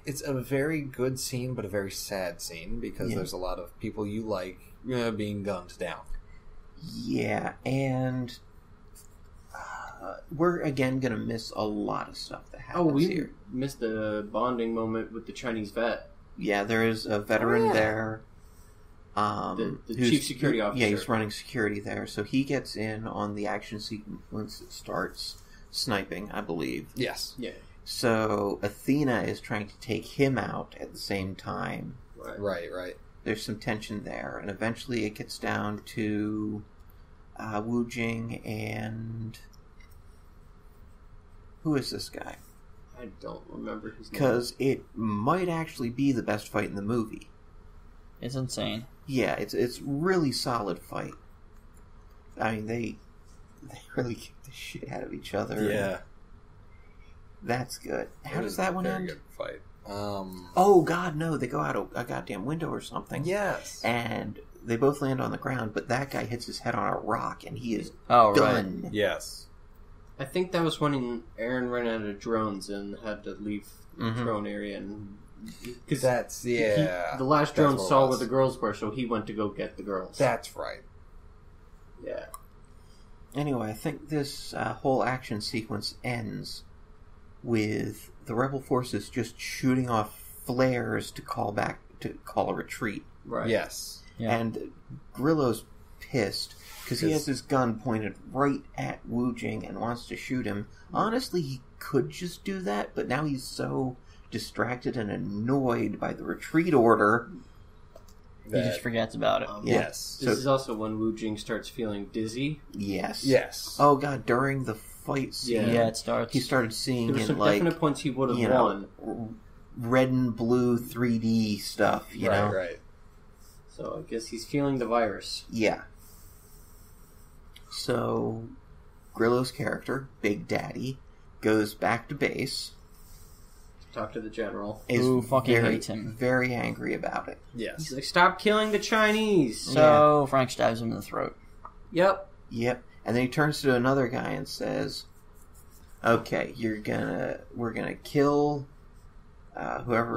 It's a very good scene, but a very sad scene because Yeah. there's a lot of people you like being gunned down. Yeah, and we're again going to miss a lot of stuff that happens Oh, we here. missed the bonding moment with the Chinese vet. Yeah, there is a veteran yeah. there. The who's- chief security Yeah, officer. he's running security there, so he gets in on the action sequence that starts sniping, I believe. Yes. Yeah, So Athena is trying to take him out at the same time. right. Right. There's some tension there, and eventually it gets down to Wu Jing and who is this guy? I don't remember his name. Because it might actually be the best fight in the movie. It's insane. Yeah, it's really solid fight. I mean, they really kick the shit out of each other. Yeah. That's good. How It does was that a one very end? Good fight. Oh God, no! They go out a goddamn window or something. Yes. And they both land on the ground, but that guy hits his head on a rock, and he is Oh, right. done. Yes. I think that was when Aaron ran out of drones and had to leave the Mhm. drone area. And because That's the last that's drone what it saw was. where the girls were, so he went to go get the girls. That's right. Yeah. Anyway, I think this whole action sequence ends with the rebel forces just shooting off flares to call back to call a retreat. Right. Yes. Yeah. And Grillo's pissed because he has his gun pointed right at Wu Jing and wants to shoot him. Honestly, he could just do that, but now he's so distracted and annoyed by the retreat order. He just forgets about it. Yeah. Yes. This is also when Wu Jing starts feeling dizzy. Yes. Yes. Oh god, during the fight scene, Yeah, it starts. he started seeing There were in some like definite points he would have you won. know red and blue 3D stuff. You know. Right. So I guess he's feeling the virus. Yeah. So, Grillo's character, Big Daddy, goes back to base. Talk to the general. Is Who fucking very, hates him. very angry about it. He's Yes. like, stop killing the Chinese. So Frank stabs him in the throat. Yep. Yep. And then he turns to another guy and says, "Okay, we're gonna kill whoever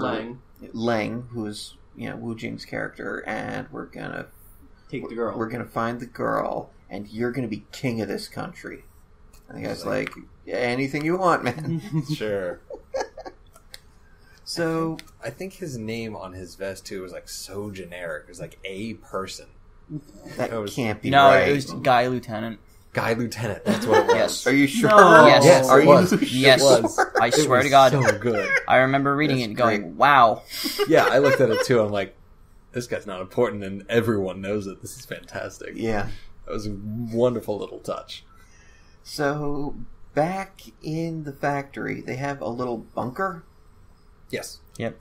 Lang. who's Wu Jing's character, and we're gonna Take the girl. We're gonna find the girl, and you're gonna be king of this country." And the guy's like, "Yeah, anything you want, man." Sure. So I think his name on his vest too was like so generic. It was like a person. that That was- can't be No, right. it was Guy Lieutenant. Guy Lieutenant. That's what it was. Yes. Are you sure? No. Yes. Yes, Are it you was. sure? Yes. It was. I It swear was to God. so good. I remember reading it That's and going, great. wow. Yeah, I looked at it too. I'm like, this guy's not important, and everyone knows it. This is fantastic. Yeah. That was a wonderful little touch. So back in the factory, they have a little bunker, Yes. Yep.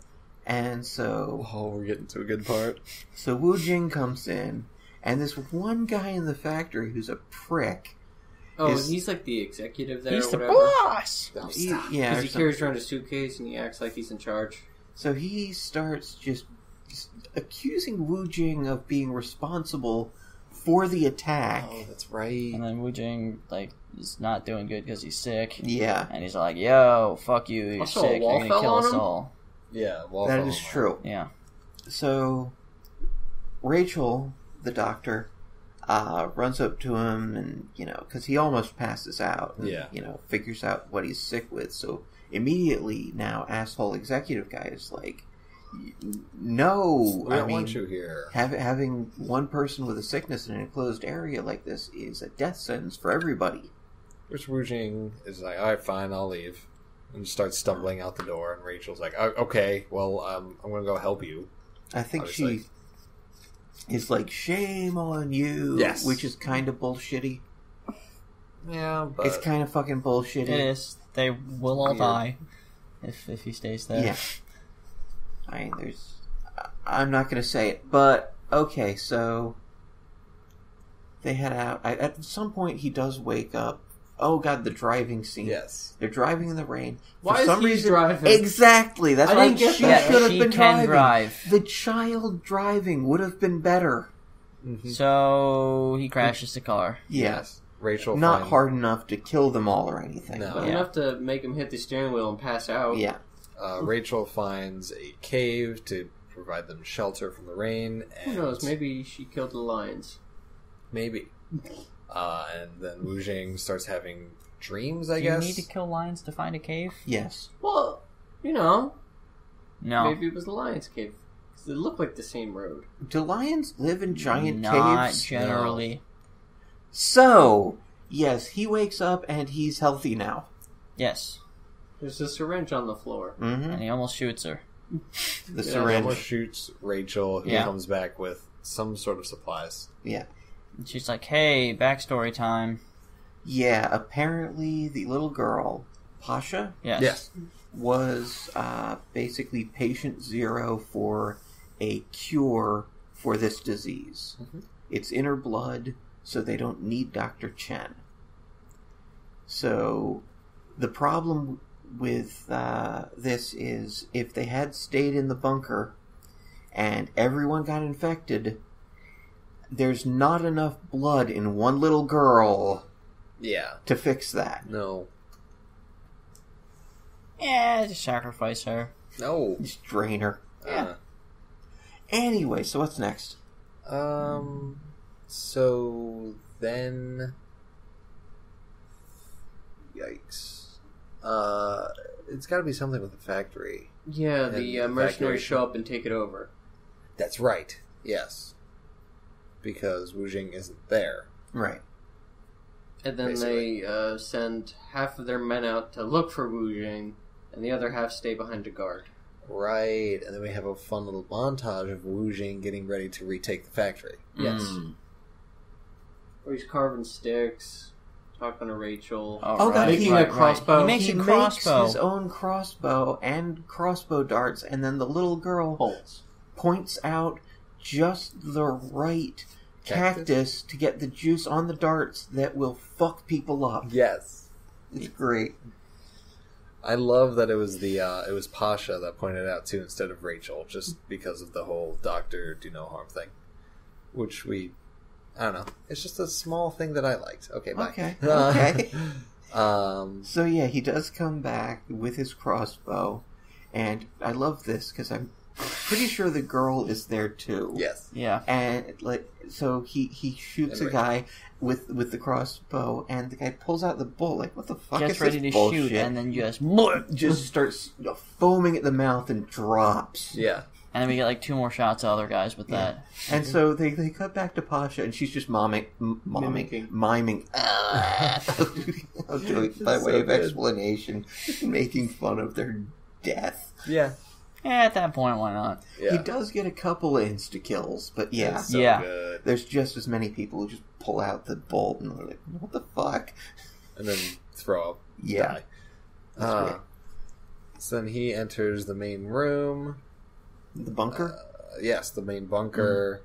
and so Oh, we're getting to a good part. Wu Jing comes in, and this one guy in the factory who's a prick. Oh, Is- he's like the executive there He's or the whatever. boss. Oh, He- stop. yeah, Because or he something. carries around a suitcase and he acts like he's in charge. So he starts just accusing Wu Jing of being responsible for the attack. Oh, that's right. And then Wu Jing, like, is not doing good because he's sick. Yeah, And he's like, yo, fuck you, you're Also, a sick, wall you're gonna fell kill on us him? all. Yeah, well, that is true. Yeah. So Rachel, the doctor, runs up to him, and because he almost passes out. And, Yeah. figures out what he's sick with. So immediately now, asshole executive guy is like, "No, We I don't mean, want you here. having one person with a sickness in an enclosed area like this is a death sentence for everybody." Which Wu Jing is like, all right, fine, I'll leave. And starts stumbling out the door, and Rachel's like, okay, well, I'm going to go help you. I think Obviously. she is like, "Shame on you," Yes. which is kind of bullshitty. Yeah, but... It's kind of fucking bullshitty. It is. They will all Weird. die if he stays there. Yeah. I mean, I'm not going to say it, but okay, so they head out. At some point, he does wake up. Oh god, the driving scene. Yes. They're driving in the rain. Why For is some he reason, driving? Exactly. That's I why didn't get she that. should have she been can driving. drive. The child driving would have been better. Mhm. So he crashes the car. Yes. Rachel Not finds- hard enough to kill them all or anything. No. But Yeah. enough to make him hit the steering wheel and pass out. Yeah. Rachel finds a cave to provide them shelter from the rain. Who And knows? Maybe she killed the lions. Maybe. And then Wu Jing starts having dreams, I Do guess. you need to kill lions to find a cave? Yes. Well, No. maybe it was the lion's cave. 'Cause it looked like the same road. Do lions live in giant Not caves? generally. So, yes, he wakes up and he's healthy now. Yes. There's a syringe on the floor. Mm-hmm. And he almost shoots her. The He syringe. almost shoots Rachel, who Yeah. comes back with some sort of supplies. Yeah. And she's like, hey, backstory time. Yeah, apparently the little girl, Pasha, Yes. was basically patient zero for a cure for this disease. Mhm. It's in her blood, so they don't need Dr. Chen. So the problem with this is if they had stayed in the bunker and everyone got infected, there's not enough blood in one little girl Yeah. to fix that. No. Yeah, just sacrifice her. No. Just drain her. Anyway, so what's next? So then... Yikes. It's gotta be something with the factory. Yeah, And the mercenaries evacuation. show up and take it over. That's right. Yes. Because Wu Jing isn't there. Right. And then Basically. they send half of their men out to look for Wu Jing, and the other half stay behind to guard. Right. And then we have a fun little montage of Wu Jing getting ready to retake the factory. Yes. Mm. Where he's carving sticks, talking to Rachel. Oh, God, making a crossbow. He makes He a crossbow. makes his own crossbow and crossbow darts, and then the little girl bolts. points out just the right cactus to get the juice on the darts that will fuck people up. Yes. It's great. I love that it was it was Pasha that pointed it out too instead of Rachel, just because of the whole doctor do no harm thing. Which I don't know. It's just a small thing that I liked. Okay, bye. Okay. Okay. Um, So yeah, he does come back with his crossbow, and I love this because I'm pretty sure the girl is there too. yes. Yeah. And so he shoots a Right. guy with the crossbow, and the guy pulls out the bolt. Like, what the fuck Gets is ready this to bullshit? shoot, and then just starts foaming at the mouth and drops. Yeah. And then we get like 2 more shots of other guys with that. And so they cut back to Pasha, and she's just miming. I'll do it by It's way so of good. explanation, just making fun of their death. Yeah. At that point, why not? Yeah. He does get a couple of insta kills, but yeah, It's so Yeah. good. there's just as many people who just pull out the bolt and they're like, "What the fuck?" And then throw up. Yeah. Die. That's great. So then he enters the main room. The bunker. Yes, the main bunker.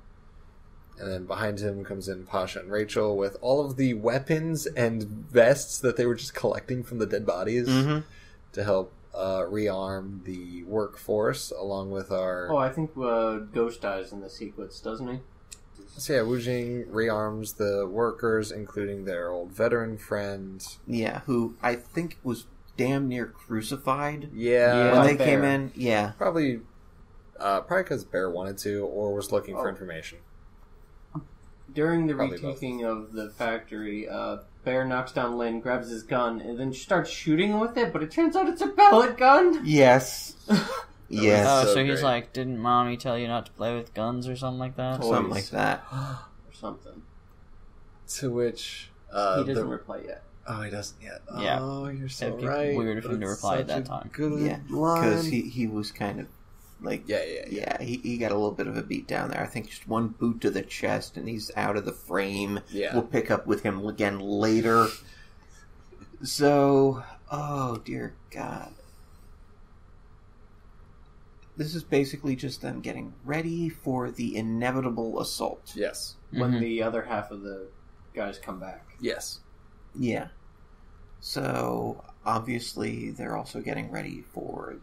And then behind him comes in Pasha and Rachel with all of the weapons and vests that they were just collecting from the dead bodies Mm-hmm. to help rearm the workforce, along with our... Oh, I think Ghost dies in the sequence, doesn't he? So yeah, Wu Jing rearms the workers, including their old veteran friend. Yeah, who I think was damn near crucified Yeah, when by they came Bear. in. Yeah, probably because Bear wanted to, or was looking for Oh. information. During the Probably retaking of the factory, Bear knocks down Lynn, grabs his gun, and then starts shooting with it, but it turns out it's a pellet gun! yes, yes, Oh, so so he's great. like, didn't mommy tell you not to play with guns or something like that? something like that. Or something. To which... He doesn't reply yet. Oh, he doesn't yet. Yeah. Oh, you're so It'd be right. weird for him to That's reply at such that a time. Good Yeah, line. because he was kind of like Yeah. he got a little bit of a beat down there. I think just one boot to the chest and he's out of the frame. Yeah. We'll pick up with him again later. So, oh dear God. This is basically just them getting ready for the inevitable assault. Yes. When Mhm. the other half of the guys come back. Yes. Yeah. So, obviously, they're also getting ready for,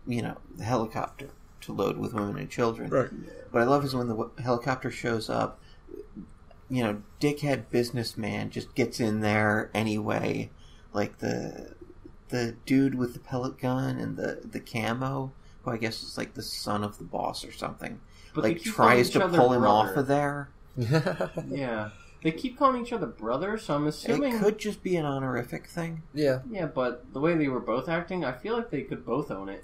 the helicopter to load with women and children. Right. What I love is when the helicopter shows up, dickhead businessman just gets in there anyway. Like the dude with the pellet gun and the camo, who I guess is like the son of the boss or something, But they like keep tries calling to each other pull him brother. off of there. Yeah. They keep calling each other brother, so I'm assuming... It could just be an honorific thing. Yeah, Yeah, but the way they were both acting, I feel like they could both own it.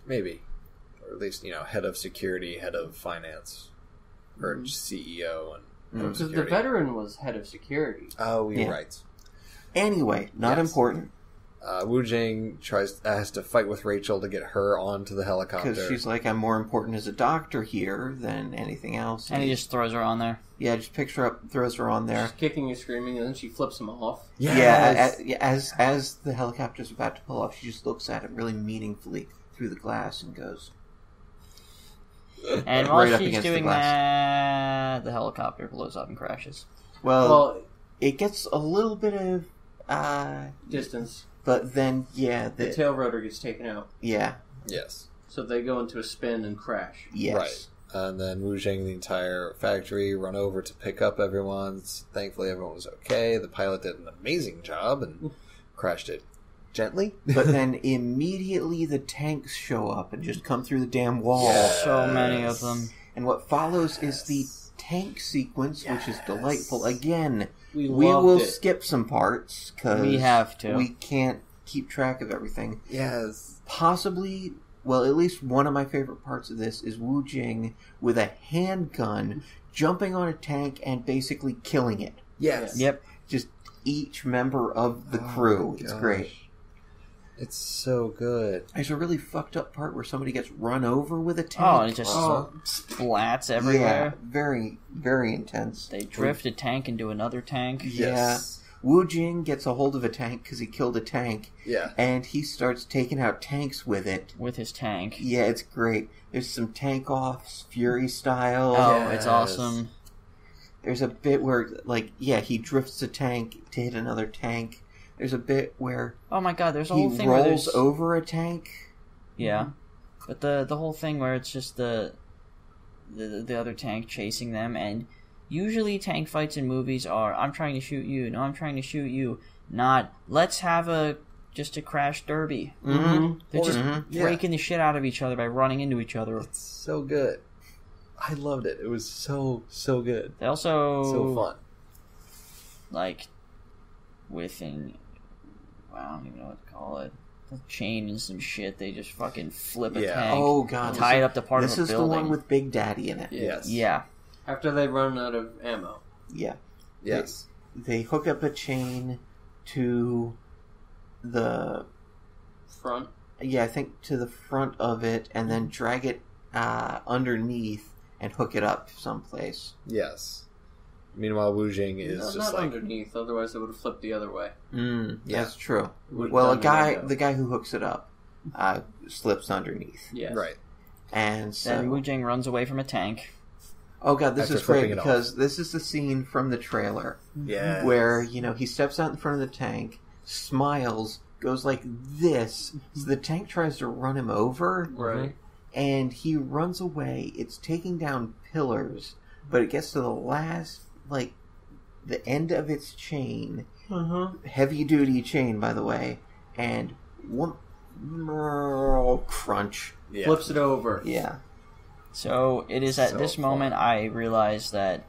maybe. Or at least, head of security, head of finance, or just CEO and head of Because the security. veteran was head of security. Oh, you're Yeah. right. Anyway, not Yes. important Wu Jing has to fight with Rachel to get her onto the helicopter. because she's like, I'm more important as a doctor here than anything else. And he just throws her on there. Yeah, just picks her up, throws her on there. She's kicking and screaming, and then she flips him off. Yes! Yeah, as the helicopter's about to pull off, she just looks at it really meaningfully through the glass and goes. And while Right up she's against the doing glass. that, the helicopter blows up and crashes. Well, it gets a little bit of, Distance. but then The tail rotor gets taken out. yeah, Yes. So they go into a spin and crash. yes, Right. And then Wu Jing and the entire factory run over to pick up everyone. Thankfully, everyone was okay. The pilot did an amazing job and crashed it gently. But then immediately the tanks show up and just come through the damn wall. Yes. So many of them. And what follows is the tank sequence, which is delightful. Again, We we loved will it. skip some parts because We have to. We can't keep track of everything. Yes. Possibly well, at least one of my favorite parts of this is Wu Jing with a handgun jumping on a tank and basically killing it. Yes. Yep. Just each member of the crew. It's gosh. great. It's so good. There's a really fucked up part where somebody gets run over with a tank. Oh, and it just Oh, splats yeah, everywhere. very, very intense. They drift a tank into another tank. Yes. Wu Jing gets a hold of a tank because he killed a tank, Yeah. and he starts taking out tanks with it. With his tank. Yeah, it's great. There's some tank offs, Fury style. Oh, it's Yes. awesome. There's a bit where, he drifts a tank to hit another tank. There's a bit where Oh my god, there's a he whole thing where rolls there's... over a tank. Yeah. But the whole thing where it's just the other tank chasing them, and usually tank fights in movies are, I'm trying to shoot you, no, I'm trying to shoot you, not, let's have just a crash derby. Mm-hmm. They're just Yeah. breaking the shit out of each other by running into each other. It's so good. I loved it. It was so good. They also... So fun. Like, within... I don't even know what to call it. The chain and some shit, they just fucking flip a Yeah. tank. Oh, God. Tie it up to part This of a is the building. one with Big Daddy in it. Yes. Yeah. after they run out of ammo. Yeah. Yes. They hook up a chain to the... Front. Yeah, I think to the front of it, and then drag it underneath and hook it up someplace. Yes. Meanwhile, Wu Jing is No, just not like... underneath, otherwise it would have flipped the other way. Yeah. That's true. Would've Well, done the window. the guy who hooks it up slips underneath. Yes. Right. And Then Wu so... Jing runs away from a tank. Oh, God, this After is great flipping it off. because this is the scene from the trailer Yeah. where, he steps out in front of the tank, smiles, goes like this, so the tank tries to run him over, Right. and he runs away. It's taking down pillars, but it gets to the last, the end of its chain, heavy duty chain, by the way, and one crunch. Yeah. Flips it over. Yeah. So it is at So this fun. moment I realize that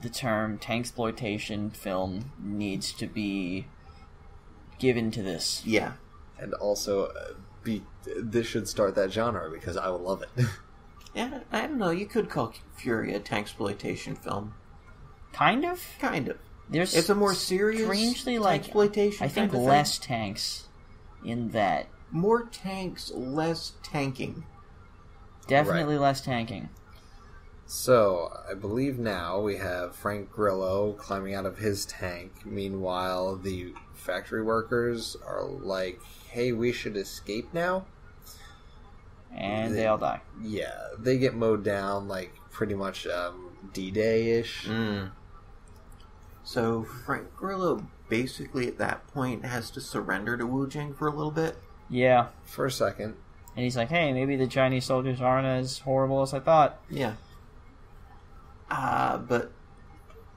the term tanksploitation film needs to be given to this. Yeah. And also, this should start that genre because I would love it. Yeah, I don't know. You could call Fury a tanksploitation film. Kind of. Kind of. There's It's a more serious strangely like tanksploitation I think kind of less tanks in that. thing. More tanks, less tanking. Definitely less tanking. So, I believe now we have Frank Grillo climbing out of his tank. Meanwhile, the factory workers are like, hey, we should escape now? And they all die. Yeah, they get mowed down like pretty much D-Day-ish. So Frank Grillo basically at that point has to surrender to Wu Jing for a little bit. Yeah. For a second. And he's like, hey, maybe the Chinese soldiers aren't as horrible as I thought. Yeah. But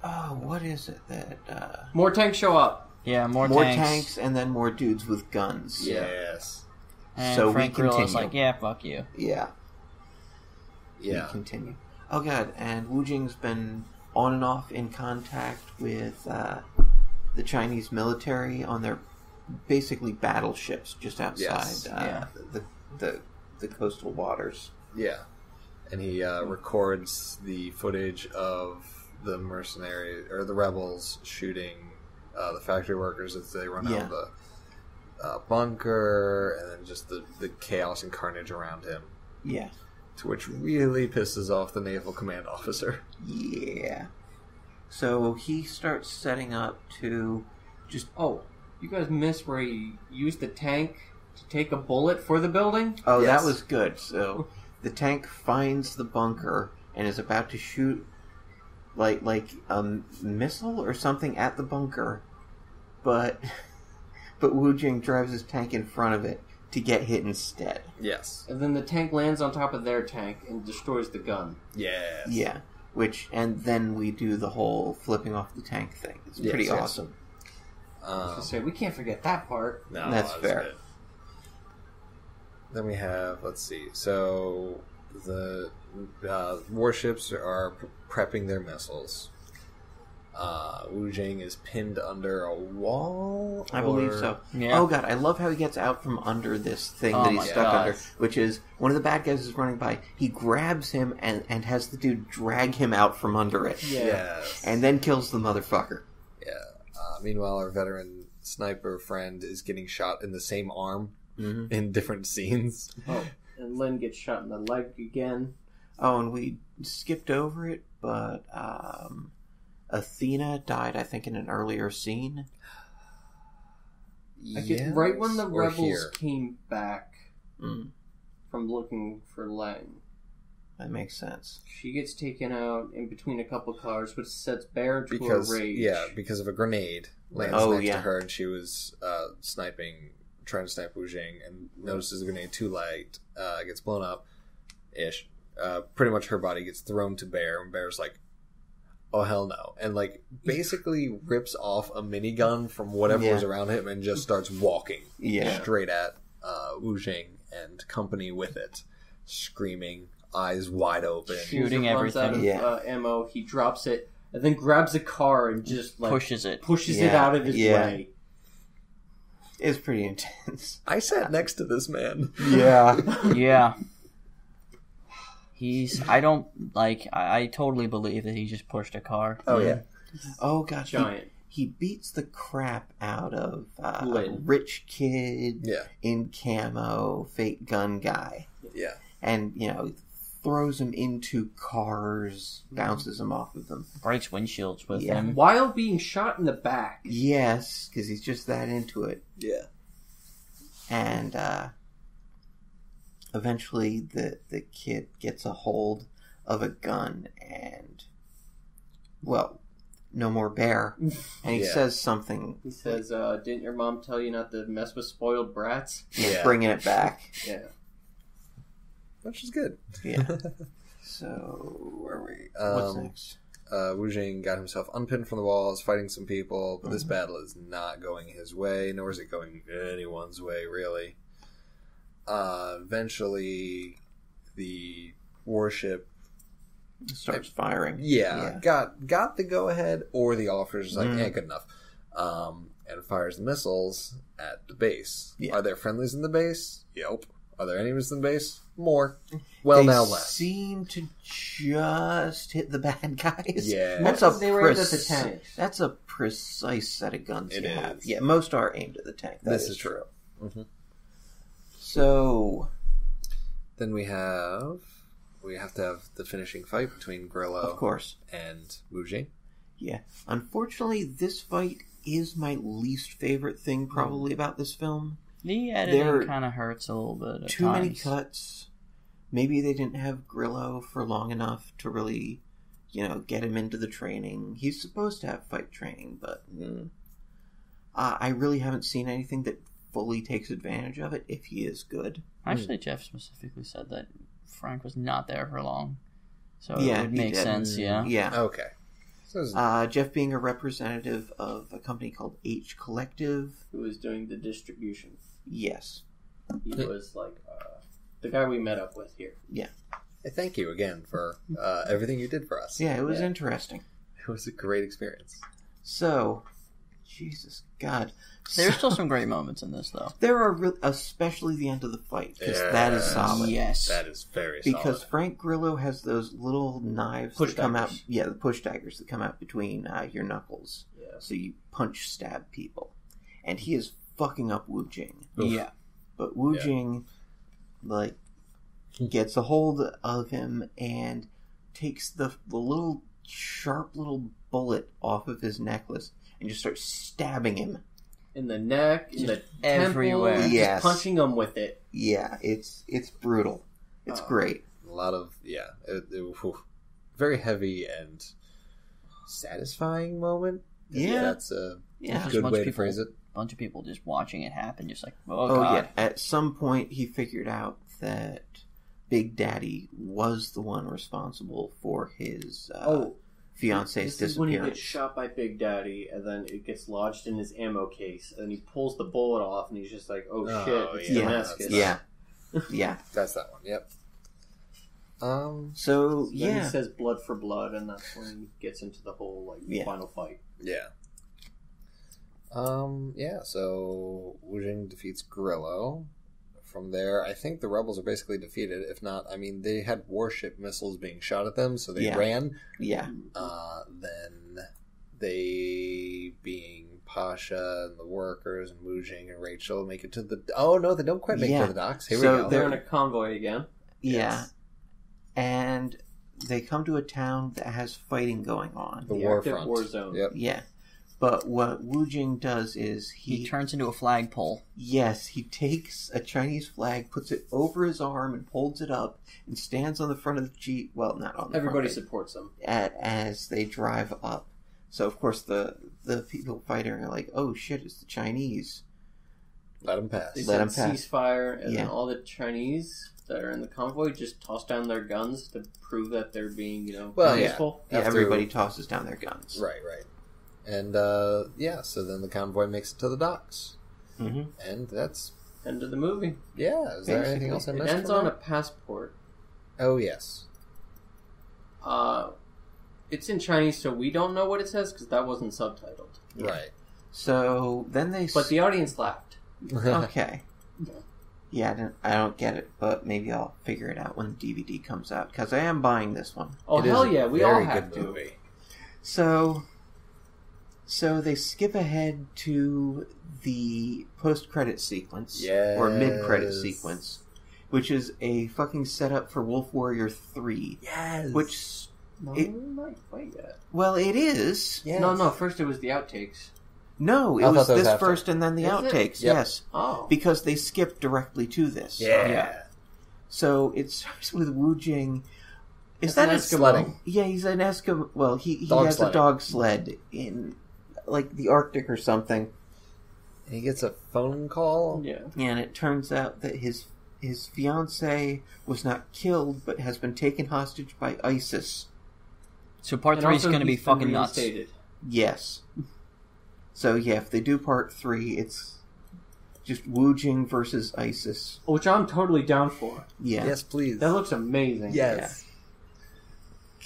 what is it that More tanks show up. Yeah, more more tanks. tanks and then more dudes with guns. Yes. And So we Frank Grillo's continue. like, yeah, fuck you. Yeah. Yeah. We continue. Oh god, and Wu Jing's been on and off in contact with the Chinese military on their basically battleships just outside Yes. the coastal waters. Yeah. And he records the footage of the mercenary or the rebels shooting the factory workers as they run out of the bunker, and then just the chaos and carnage around him, Yeah. to which really pisses off the naval command officer. Yeah. So he starts setting up to just Oh, you guys missed where he used the tank to take a bullet for the building? oh Yes. that was good. So the tank finds the bunker and is about to shoot like a missile or something at the bunker, but Wu Jing drives his tank in front of it to get hit instead. Yes. And then the tank lands on top of their tank and destroys the gun. Yes. Yeah. And then we do the whole flipping off the tank thing. It's Yes, pretty yes. awesome. I was gonna say, we can't forget that part. No, That's was fair. good. Then we have, let's see, so the warships are prepping their missiles. Wu Jing is pinned under a wall. I believe or- so. Yeah. Oh god, I love how he gets out from under this thing Oh that he's my stuck God. under, which is one of the bad guys is running by. He grabs him and has the dude drag him out from under it. Yes. And then kills the motherfucker. Yeah. Meanwhile, our veteran sniper friend is getting shot in the same arm Mm-hmm. in different scenes. Oh, and Lynn gets shot in the leg again. Oh, and we skipped over it, but Athena died, I think, in an earlier scene. Right when the Or rebels here. came back Mm, from looking for Len, that makes sense. she gets taken out in between a couple cars, which sets Bear to Because a rage. because of a grenade lands Oh, next yeah. to her, and she was trying to snipe Wu Jing, and notices the grenade too light, gets blown up, ish. Pretty much her body gets thrown to Bear, and Bear's like, "Oh hell no!" and like basically rips off a minigun from whatever Yeah. was around him, and just starts walking Yeah. straight at Wu Jing and company with it, screaming, eyes wide open. Shooting As it runs out everything. of, ammo, he drops it, and then grabs a car and just like Pushes it. it Yeah, out of his yeah. way. It's pretty intense. I sat next to this man. Yeah. Yeah. I don't, I totally believe that he just pushed a car. Oh yeah. Oh god, Giant. he beats the crap out of a Lynn. rich kid Yeah. in camo, fake gun guy. Yeah. And, throws him into cars, bounces him off of them. Breaks windshields with Yeah. him. While being shot in the back. Yes, because he's just that into it. Yeah. And eventually the kid gets a hold of a gun and, well, no more Bear. And he Yeah. says something, He says, "Didn't your mom tell you not to mess with spoiled brats?" Yeah. bringing it back. Yeah. Which is good. Yeah. So, Where are we? what's next? Wu Jing got himself unpinned from the wall, is fighting some people, but this battle is not going his way, nor is it going anyone's way, really. Eventually, the warship, Starts firing. got the go-ahead, or the officer's like, Mm. good enough, and fires the missiles at the base. Yeah. Are there friendlies in the base? Yep. Are there enemies in the base? More. Well, They now less. seem to just hit the bad guys. Yeah. That's Most a they were aimed at the tanks. That's a precise set of guns It you have. is. Yeah, most are aimed at the tank. That This is true. Mhm. So, Then we have to have the finishing fight between Grillo of course, and Wu Jing. yeah. Unfortunately, this fight is my least favorite thing probably about this film. The There- editing kind of hurts a little bit at Too times. many cuts. Maybe they didn't have Grillo for long enough to really, get him into the training. He's supposed to have fight training, but I really haven't seen anything that fully takes advantage of it if he is good. Actually, Jeff specifically said that Frank was not there for long. So Yeah, it would he make did. sense, yeah. Yeah. Okay. So it's- Jeff being a representative of a company called H Collective. Who was doing the distribution? Yes. He was like the guy we met up with here. thank you again for everything you did for us. Yeah, it was Yeah. interesting. It was a great experience. So, Jesus God. There's still some great moments in this, though. There are, especially the end of the fight, because that is Yes. solid. Yes. That is very Because solid. Frank Grillo has those little knives Push that come daggers. out. Yeah, the push daggers that come out between your knuckles. Yeah. So you punch stab people. And he is fucking up Wu Jing. Oof. Yeah. But Wu Yeah. Jing, gets a hold of him and takes the little sharp little bullet off of his necklace and just starts stabbing him. In the neck, in the everywhere. temple, Yes. just punching him with it. Yeah, it's brutal. It's great. A lot of very heavy and satisfying moment. Yeah. That's a Yeah. Just good bunch way of to people- phrase it. Bunch of people just watching it happen, just like, Oh, God. yeah. At some point, he figured out that Big Daddy was the one responsible for his fiance's This is when he disappearance. gets shot by Big Daddy, and then it gets lodged in his ammo case, and he pulls the bullet off, and he's just like, "Oh, Oh, shit, it's yeah, Damascus." Yeah, yeah. That's that one. Yep. So Then yeah, he says blood for blood, and that's when he gets into the whole final fight. Yeah. So Wu Jing defeats Grillo. From there, I think the rebels are basically defeated. If not, I mean, they had warship missiles being shot at them, so they Yeah. ran. yeah, Then they, being Pasha and the workers and Wu Jing and Rachel, make it to the... Oh, no, they don't quite make it Yeah. to the docks. Here So we go. They're in a convoy again. yeah, and they come to a town that has fighting going on. The The war Arctic front. war zone. Yep. Yeah, but what Wu Jing does is He turns into a flagpole. Yes, he takes a Chinese flag, puts it over his arm, and holds it up, and stands on the front of the jeep. Well, not on the Everybody front, supports them. as they drive up. So of course the people fighting are like, "Oh shit, it's the Chinese." Let them pass. They Let said 'em pass. ceasefire, and Yeah. then all the Chinese that are in the convoy just toss down their guns to prove that they're being, Well, yeah. peaceful. Yeah, After- everybody tosses down their guns. Right. And, so then the convoy makes it to the docks. Mm-hmm. And that's... End of the movie. Yeah, is there anything else I It missed? ends from on a that? passport. Oh, yes. It's in Chinese, so we don't know what it says because that wasn't subtitled. Right. So then they. But the audience laughed. Okay. Yeah, I don't get it, but maybe I'll figure it out when the DVD comes out because I am buying this one. Oh It is hell a yeah, we all very have good to. movie. So they skip ahead to the post-credit sequence, or mid-credit Yes. sequence, which is a fucking setup for Wolf Warrior 3. Yes. Which, No, It- we might fight yet. well, it is. Yes. No, first it was the outtakes. No, it I thought was that was this after. first and then the Is it? outtakes. Yep. Yes, Oh. because they skipped directly to this. Yeah. So it starts with Wu Jing. Is It's that an a Eskimo. Sledding. Yeah, he's an Eskimo. Well, he Dog has sledding. a dog sled in, like, the Arctic or something. And he gets a phone call. Yeah. And it turns out that his fiancée was not killed, but has been taken hostage by ISIS. So part And 3 is also going to be he's been fucking nuts. reinstated. Yes. So yeah, if they do part 3, it's just Wu Jing versus ISIS. Which I'm totally down for. Yeah. Yes, please. That looks amazing. Yes.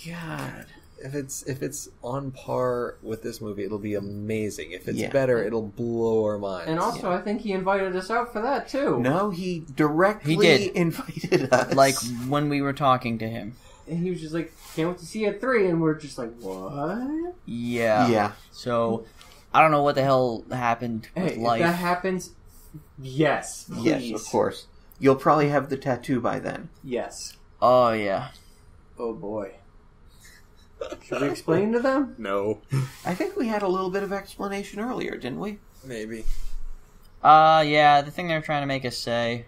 God. If it's on par with this movie, it'll be amazing. If it's Yeah. better, it'll blow our minds. And also, I think he invited us out for that too. No, he directly He did. invited us. Like when we were talking to him. And he was just like, "Can't wait to see you at 3," and we're just like, "What?" Yeah. Yeah. So I don't know what the hell happened with Hey, if life. that happens, yes, please. Yes, of course. You'll probably have the tattoo by then. Yes. Oh yeah. Oh boy. Should we explain to them? No. I think we had a little bit of explanation earlier, didn't we? Maybe. Yeah, the thing they're trying to make us say,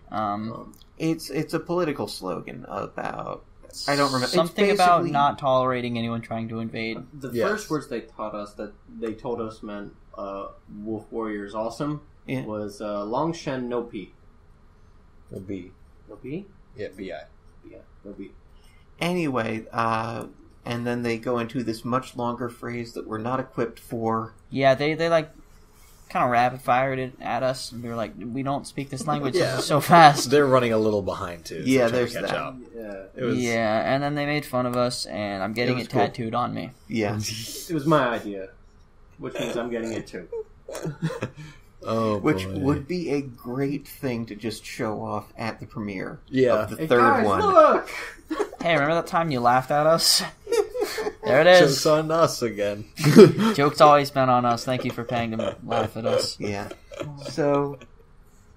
It's a political slogan about, I don't remember. It's something about basically- not tolerating anyone trying to invade. The Yes. first words they taught us that they told us meant Wolf Warrior is awesome Yeah. was Long Shen no Pi. A B. No Pi? Yeah, B-I. Yeah, no Pi. Anyway, and then they go into this much longer phrase that we're not equipped for. Yeah, they like kind of rapid fired it at us, and we were like, we don't speak this language. Yeah. This is so fast. They're running a little behind, too. so Yeah, they're trying there's to catch that. up. Yeah. It was, Yeah, and then they made fun of us, and I'm getting It was it cool. tattooed on me. Yeah. It was my idea, which means I'm getting it too. Oh, Which boy. would be a great thing to just show off at the premiere. Yeah. Of the Hey third guys, one. look! Hey, remember that time you laughed at us? There it is. Joke's on us again. Joke's always been on us. Thank you for paying to laugh at us. Yeah. So,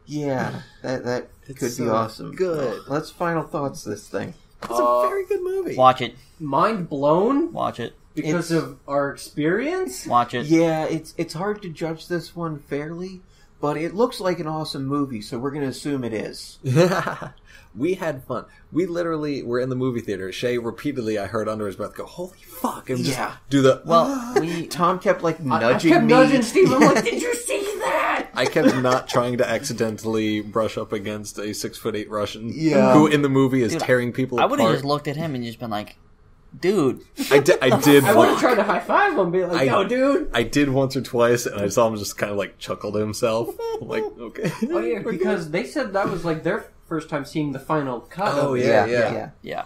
yeah, that It's could be so awesome. good. Let's final thoughts this thing. It's a very good movie. Watch it. Mind blown Watch it. because of our experience? Watch it. Yeah, it's hard to judge this one fairly, but it looks like an awesome movie, so we're going to assume it is. We had fun. We literally were in the movie theater. Shay repeatedly, I heard under his breath, go, "Holy fuck!" and just Yeah. do the. Well, we Tom kept like I nudging kept me. nudging Steve. I'm like, did you see that? I kept not trying to accidentally brush up against a 6'8" Russian Yeah. who in the movie is Dude, tearing people I would apart. have just looked at him and just been like, dude. I did. I would have tried to high five him and be like, yo, dude. I did once or twice, and I saw him just kind of like chuckle to himself. I'm like, okay. Oh, yeah, because they said that was like their first time seeing the final cut Oh, of it. yeah. yeah. Yeah.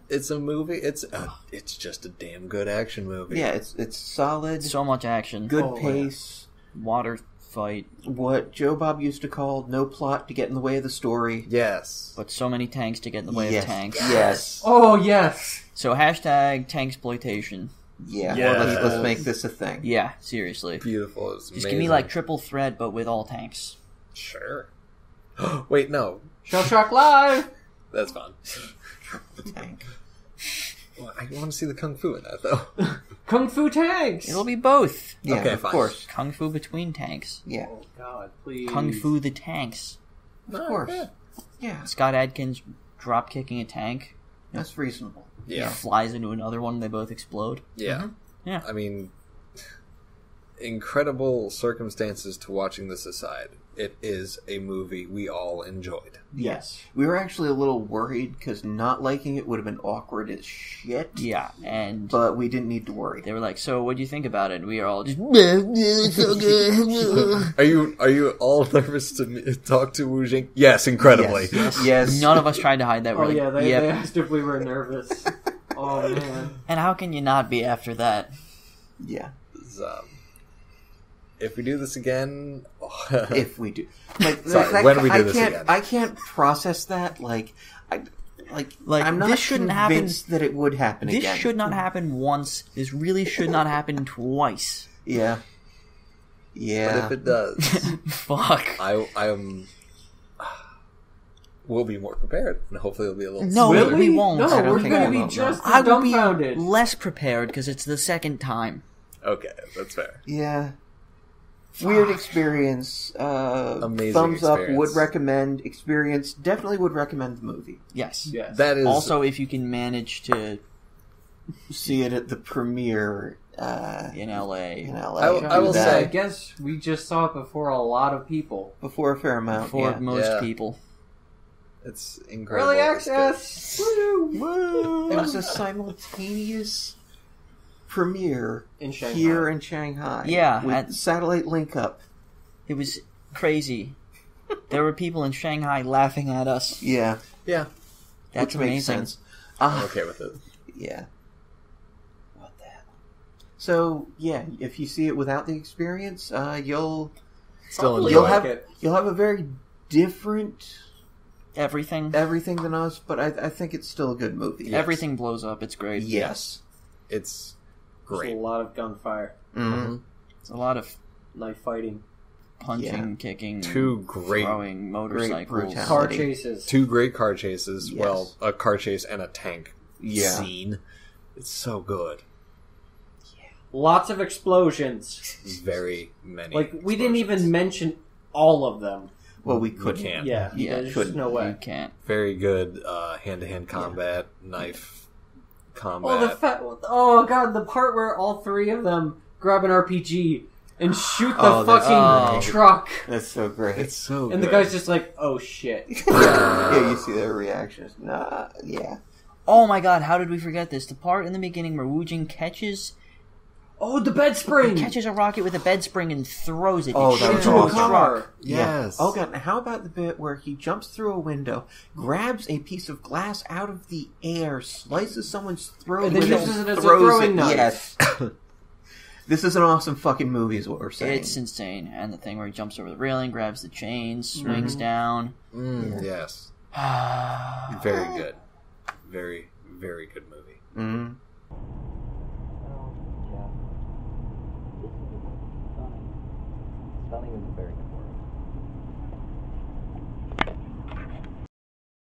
It's a movie. It's just a damn good action movie. Yeah, it's solid, So much action. good Oh, yeah. pace. Water fight. What Joe Bob used to call no plot to get in the way of the story. Yes. But so many tanks to get in the way yes. of tanks. Yes. Oh, yes. So hashtag tanksploitation. Yeah. Yes. Let's make this a thing. Yeah, seriously. Beautiful. It's Just give me like triple threat, but with all tanks. Sure. Wait, no. Shell Shock Live. That's fun. The tank. Well, I want to see the kung fu in that though. Kung Fu Tanks. It'll be both. Yeah, Okay, of fine. course. Kung fu between tanks. Yeah, Oh, God, please. Kung fu the tanks. of course. Yeah, Scott Adkins drop kicking a tank. that's reasonable. Yeah. Flies into another one. They both explode. Yeah. Yeah. I mean, incredible circumstances to watching this aside. It is a movie we all enjoyed. Yes. We were actually a little worried because not liking it would have been awkward as shit. Yeah, and But we didn't need to worry. they were like, "So, what do you think about it?" And we are all just, "It's so good." Are you all nervous to talk to Wu Jing? Yes, incredibly. Yes. None of us tried to hide that. Oh, We're like, yeah, they "Yep." asked if we were nervous. Oh, man. And how can you not be after that? Yeah. If we do this again, If we do, like, Sorry, when we do this can't, again. I can't process that. Like I'm not this shouldn't happen- convinced that it would happen This again. should not happen once. This really should not happen twice. Yeah. but Yeah. if it does, Fuck. I am. We'll be more prepared, and hopefully it'll be a little. No, smoother. we won't. No, I don't we're think going to we be will, just I as will be dumbfounded. less prepared because it's the second time. Okay, that's fair. Yeah. Weird experience. Amazing Thumbs up. experience. Would recommend. Experience. Definitely would recommend the movie. Yes. Yes. That is Also, if you can manage to See it at the premiere in LA. in LA. I will Do I say- that guess we just saw it before a lot of people. before a fair amount. For yeah. most Yeah. people. it's incredible. Early It's good. access! Woo! It was a simultaneous premiere In Shanghai. here in Shanghai. Yeah, with at- satellite link up. It was crazy. There were people in Shanghai laughing at us. Yeah, Yeah, That's which makes amazing. sense. I'm okay with it. Yeah. What the hell? So yeah, if you see it without the experience, you'll Still Probably enjoy. you'll like have it. you'll have a very different Everything. everything than us, but I think it's still a good movie. Yes. Everything blows up. It's great. Yes. It's There's great. a lot of gunfire, Mm-hmm. It's a lot of knife fighting, punching, kicking, Two great, throwing motorcycles. brutality. car chases. two great car chases. Yes. Well, a car chase and a tank Yeah. scene. It's so good. Lots of explosions. Very many. Like, we didn't explosions. even mention all of them. Well, we We couldn't. can't. Yeah, Yeah, there's just couldn't. no You way. can't. Very good hand-to-hand combat, knife combat. Oh, oh god, the part where all three of them grab an RPG and shoot the Oh, that's fucking great. truck, That's so great. It's so and good. the guy's just like, "Oh shit!" Yeah, you see their reactions. Nah, yeah. Oh my god, how did we forget this? The part in the beginning where Wu Jing catches Oh, the bed spring. a rocket with a bed spring and throws it. Oh, It that was shoots into a awesome. truck. Yes. Oh god, now how about the bit where he jumps through a window, grabs a piece of glass out of the air, slices someone's throat, And then with uses it as a throws throwing it. knife. Yes. This is an awesome fucking movie, is what we're saying. It's insane. And the thing where he jumps over the railing, grabs the chain, swings Mm-hmm. down. Yes. Stunning. Very good. Very, very good movie. Mhm. Stunning is a very good